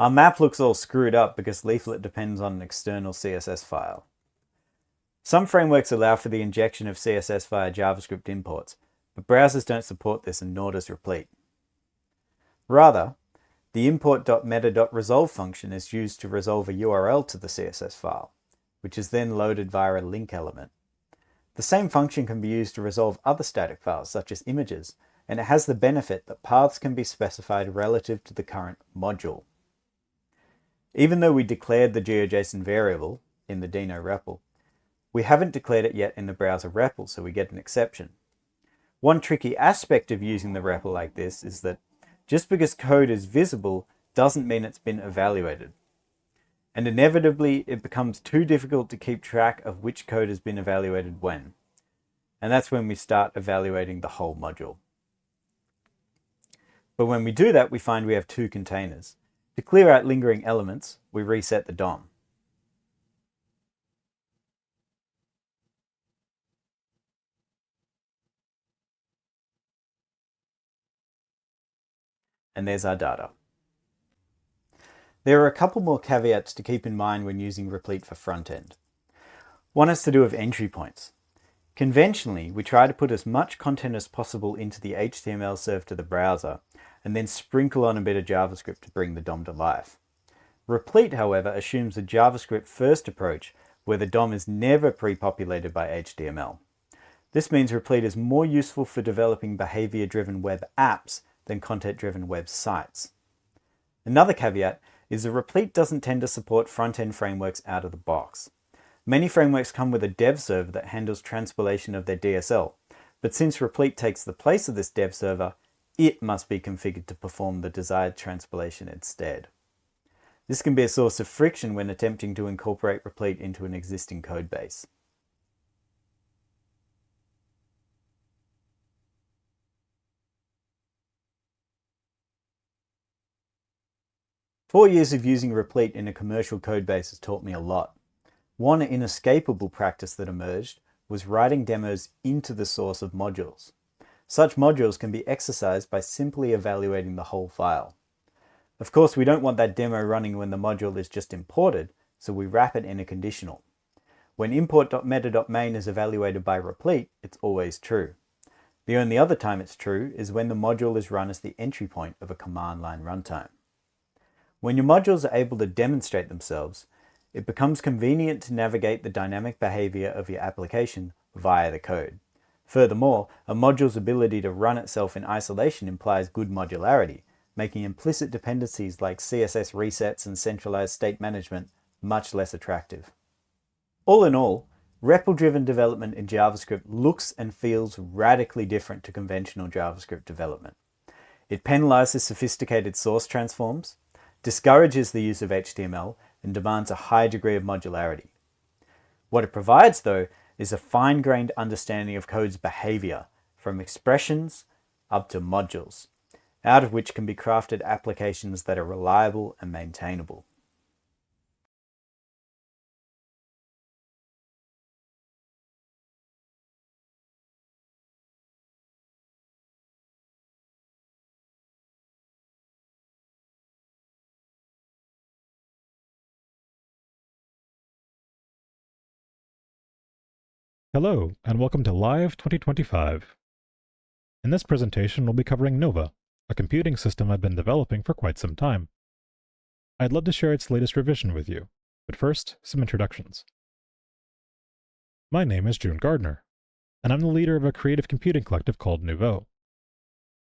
Our map looks all screwed up because Leaflet depends on an external CSS file. Some frameworks allow for the injection of CSS via JavaScript imports, but browsers don't support this and nor does Replete. Rather, the import.meta.resolve function is used to resolve a URL to the CSS file, which is then loaded via a link element. The same function can be used to resolve other static files, such as images, and it has the benefit that paths can be specified relative to the current module. Even though we declared the GeoJSON variable in the Deno REPL, we haven't declared it yet in the browser REPL, so we get an exception. One tricky aspect of using the REPL like this is that just because code is visible doesn't mean it's been evaluated. And inevitably, it becomes too difficult to keep track of which code has been evaluated when. And that's when we start evaluating the whole module. But when we do that, we find we have two containers. To clear out lingering elements, we reset the DOM. And there's our data. There are a couple more caveats to keep in mind when using Replete for front-end. One has to do with entry points. Conventionally, we try to put as much content as possible into the HTML served to the browser, and then sprinkle on a bit of JavaScript to bring the DOM to life. Replete, however, assumes a JavaScript-first approach where the DOM is never pre-populated by HTML. This means Replete is more useful for developing behavior-driven web apps than content-driven web sites. Another caveat is that Replete doesn't tend to support front-end frameworks out of the box. Many frameworks come with a dev server that handles transpilation of their DSL, but since Replete takes the place of this dev server, it must be configured to perform the desired transpilation instead. This can be a source of friction when attempting to incorporate Replete into an existing code base. Four years of using Replete in a commercial code base has taught me a lot. One inescapable practice that emerged was writing demos into the source of modules. Such modules can be exercised by simply evaluating the whole file. Of course, we don't want that demo running when the module is just imported, so we wrap it in a conditional. When import.meta.main is evaluated by Replete, it's always true. The only other time it's true is when the module is run as the entry point of a command line runtime. When your modules are able to demonstrate themselves, it becomes convenient to navigate the dynamic behavior of your application via the code. Furthermore, a module's ability to run itself in isolation implies good modularity, making implicit dependencies like CSS resets and centralized state management much less attractive. All in all, REPL-driven development in JavaScript looks and feels radically different to conventional JavaScript development. It penalizes sophisticated source transforms, discourages the use of HTML, and demands a high degree of modularity. What it provides, though, is a fine-grained understanding of code's behavior, from expressions up to modules, out of which can be crafted applications that are reliable and maintainable. Hello, and welcome to Live 2025. In this presentation, we'll be covering Nova, a computing system I've been developing for quite some time. I'd love to share its latest revision with you, but first, some introductions. My name is June Gardner, and I'm the leader of a creative computing collective called Nouveau.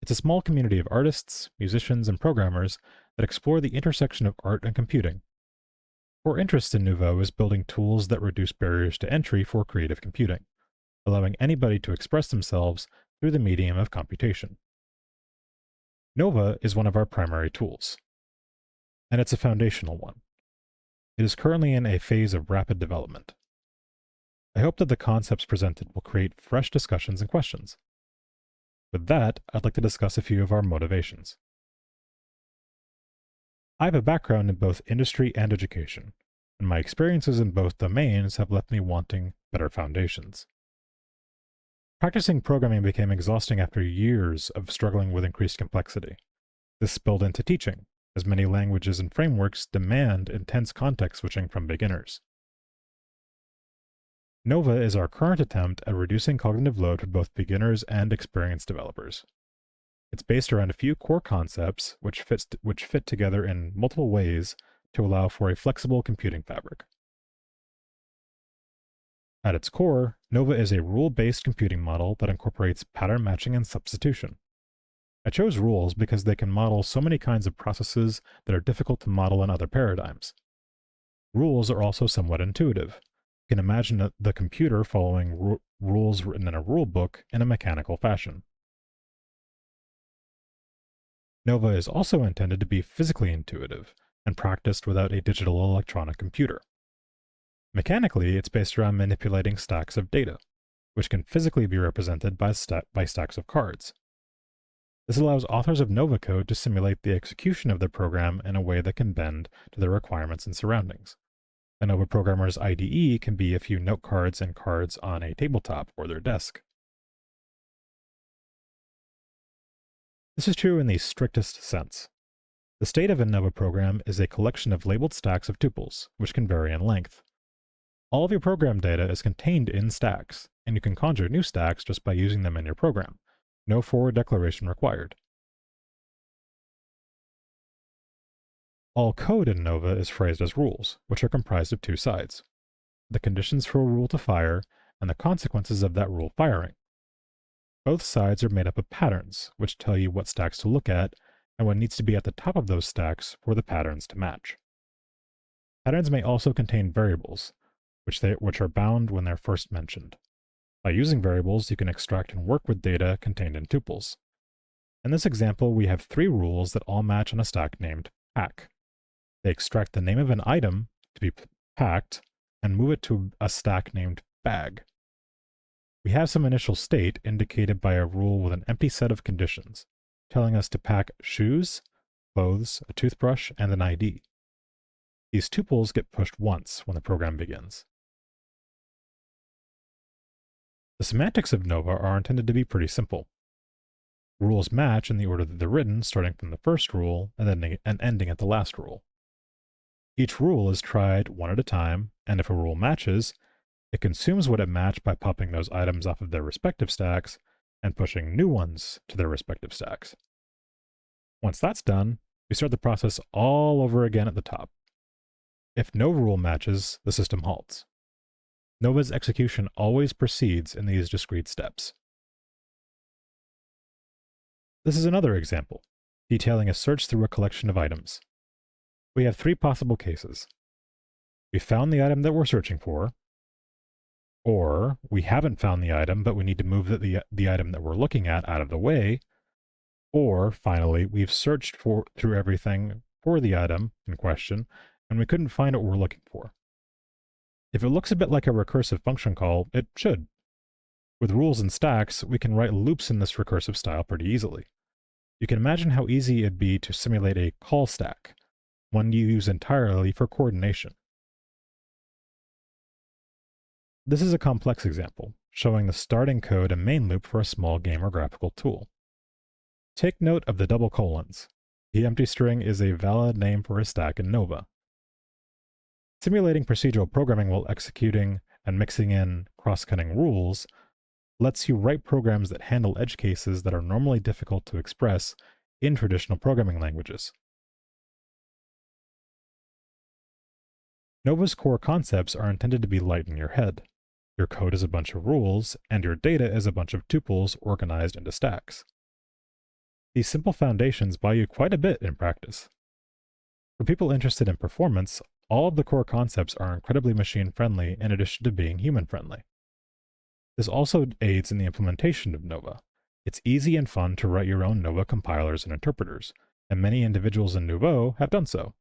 It's a small community of artists, musicians, and programmers that explore the intersection of art and computing. Our interest in Nouveau is building tools that reduce barriers to entry for creative computing, allowing anybody to express themselves through the medium of computation. Nova is one of our primary tools, and it's a foundational one. It is currently in a phase of rapid development. I hope that the concepts presented will create fresh discussions and questions. With that, I'd like to discuss a few of our motivations. I have a background in both industry and education, and my experiences in both domains have left me wanting better foundations. Practicing programming became exhausting after years of struggling with increased complexity. This spilled into teaching, as many languages and frameworks demand intense context switching from beginners. Nova is our current attempt at reducing cognitive load for both beginners and experienced developers. It's based around a few core concepts which fit together in multiple ways to allow for a flexible computing fabric. At its core, Nova is a rule-based computing model that incorporates pattern matching and substitution. I chose rules because they can model so many kinds of processes that are difficult to model in other paradigms. Rules are also somewhat intuitive. You can imagine the computer following rules written in a rule book in a mechanical fashion. Nova is also intended to be physically intuitive and practiced without a digital electronic computer. Mechanically, it's based around manipulating stacks of data, which can physically be represented by stacks of cards. This allows authors of Nova code to simulate the execution of their program in a way that can bend to their requirements and surroundings. A Nova programmer's IDE can be a few note cards and cards on a tabletop or their desk. This is true in the strictest sense. The state of a Nova program is a collection of labeled stacks of tuples, which can vary in length. All of your program data is contained in stacks, and you can conjure new stacks just by using them in your program. No forward declaration required. All code in Nova is phrased as rules, which are comprised of two sides: the conditions for a rule to fire and the consequences of that rule firing. Both sides are made up of patterns, which tell you what stacks to look at and what needs to be at the top of those stacks for the patterns to match. Patterns may also contain variables, which are bound when they're first mentioned. By using variables, you can extract and work with data contained in tuples. In this example, we have 3 rules that all match on a stack named pack. They extract the name of an item to be packed and move it to a stack named bag. We have some initial state indicated by a rule with an empty set of conditions, telling us to pack shoes, clothes, a toothbrush, and an ID. These tuples get pushed once when the program begins. The semantics of Nova are intended to be pretty simple. Rules match in the order that they're written, starting from the first rule and ending at the last rule. Each rule is tried one at a time, and if a rule matches, it consumes what it matched by popping those items off of their respective stacks and pushing new ones to their respective stacks. Once that's done, we start the process all over again at the top. If no rule matches, the system halts. Nova's execution always proceeds in these discrete steps. This is another example, detailing a search through a collection of items. We have three possible cases. We found the item that we're searching for, or we haven't found the item, but we need to move the item that we're looking at out of the way, or finally, we've searched through everything for the item in question, and we couldn't find what we're looking for. If it looks a bit like a recursive function call, it should. With rules and stacks, we can write loops in this recursive style pretty easily. You can imagine how easy it'd be to simulate a call stack, one you use entirely for coordination. This is a complex example, showing the starting code and main loop for a small game or graphical tool. Take note of the double colons. The empty string is a valid name for a stack in Nova. Simulating procedural programming while executing and mixing in cross-cutting rules lets you write programs that handle edge cases that are normally difficult to express in traditional programming languages. Nova's core concepts are intended to be light in your head. Your code is a bunch of rules, and your data is a bunch of tuples organized into stacks. These simple foundations buy you quite a bit in practice. For people interested in performance, all of the core concepts are incredibly machine-friendly in addition to being human-friendly. This also aids in the implementation of Nova. It's easy and fun to write your own Nova compilers and interpreters, and many individuals in Nouveau have done so.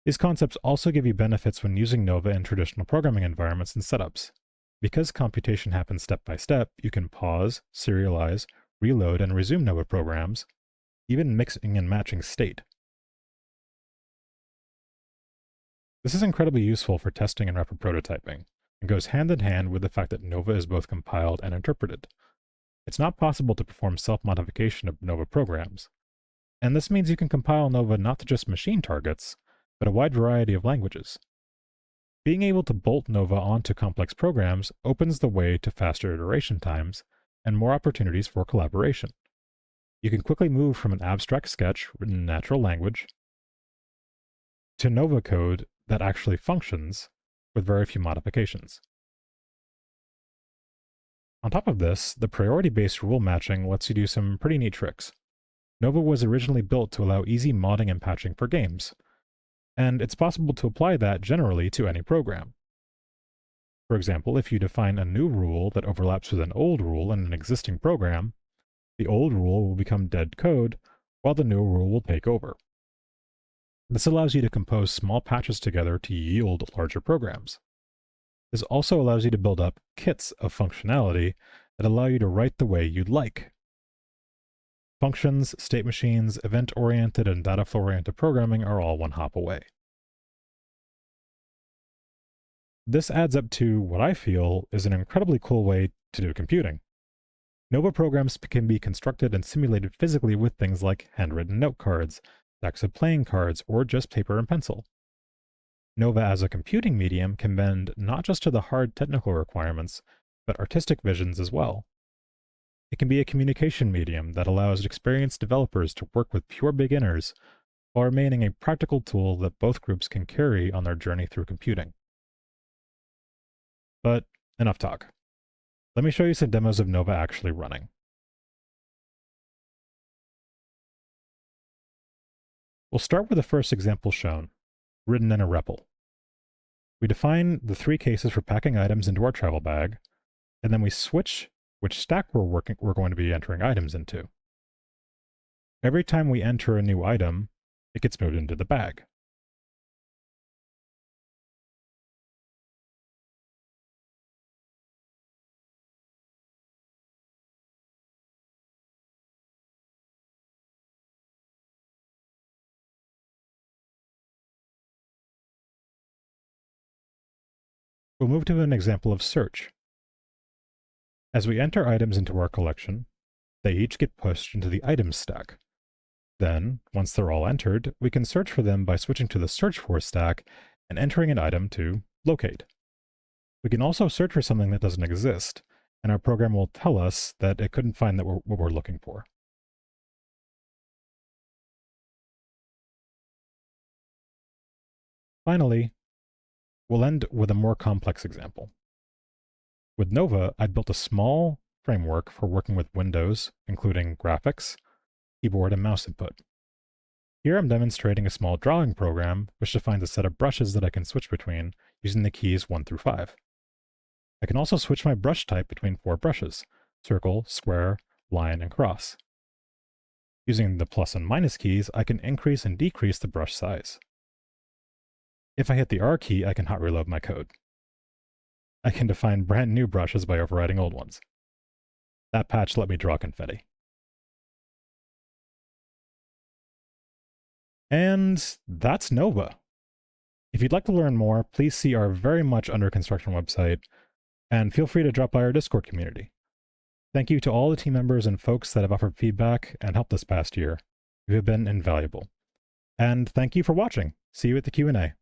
These concepts also give you benefits when using Nova in traditional programming environments and setups. Because computation happens step by step, you can pause, serialize, reload, and resume Nova programs, even mixing and matching state. This is incredibly useful for testing and rapid prototyping, and goes hand in hand with the fact that Nova is both compiled and interpreted. It's not possible to perform self-modification of Nova programs, and this means you can compile Nova not to just machine targets, but a wide variety of languages. Being able to bolt Nova onto complex programs opens the way to faster iteration times and more opportunities for collaboration. You can quickly move from an abstract sketch written in natural language to Nova code that actually functions with very few modifications. On top of this, the priority-based rule matching lets you do some pretty neat tricks. Nova was originally built to allow easy modding and patching for games, and it's possible to apply that generally to any program. For example, if you define a new rule that overlaps with an old rule in an existing program, the old rule will become dead code, while the new rule will take over. This allows you to compose small patches together to yield larger programs. This also allows you to build up kits of functionality that allow you to write the way you'd like. Functions, state machines, event-oriented, and data flow-oriented programming are all one hop away. This adds up to what I feel is an incredibly cool way to do computing. Nova programs can be constructed and simulated physically with things like handwritten note cards, stacks of playing cards, or just paper and pencil. Nova as a computing medium can bend not just to the hard technical requirements, but artistic visions as well. It can be a communication medium that allows experienced developers to work with pure beginners while remaining a practical tool that both groups can carry on their journey through computing. But enough talk. Let me show you some demos of Nova actually running. We'll start with the first example shown, written in a REPL. We define the three cases for packing items into our travel bag, and then we switch which stack we're going to be entering items into. Every time we enter a new item, it gets moved into the bag. We'll move to an example of search. As we enter items into our collection, they each get pushed into the items stack. Then, once they're all entered, we can search for them by switching to the search for stack and entering an item to locate. We can also search for something that doesn't exist, and our program will tell us that it couldn't find what we're looking for. Finally, we'll end with a more complex example. With Nova, I'd built a small framework for working with Windows, including graphics, keyboard, and mouse input. Here I'm demonstrating a small drawing program which defines a set of brushes that I can switch between using the keys 1 through 5. I can also switch my brush type between 4 brushes: circle, square, line, and cross. Using the plus and minus keys, I can increase and decrease the brush size. If I hit the R key, I can hot reload my code. I can define brand new brushes by overriding old ones. That patch let me draw confetti. And that's Nova. If you'd like to learn more, please see our very much under construction website, and feel free to drop by our Discord community. Thank you to all the team members and folks that have offered feedback and helped this past year. You have been invaluable. And thank you for watching. See you at the Q&A.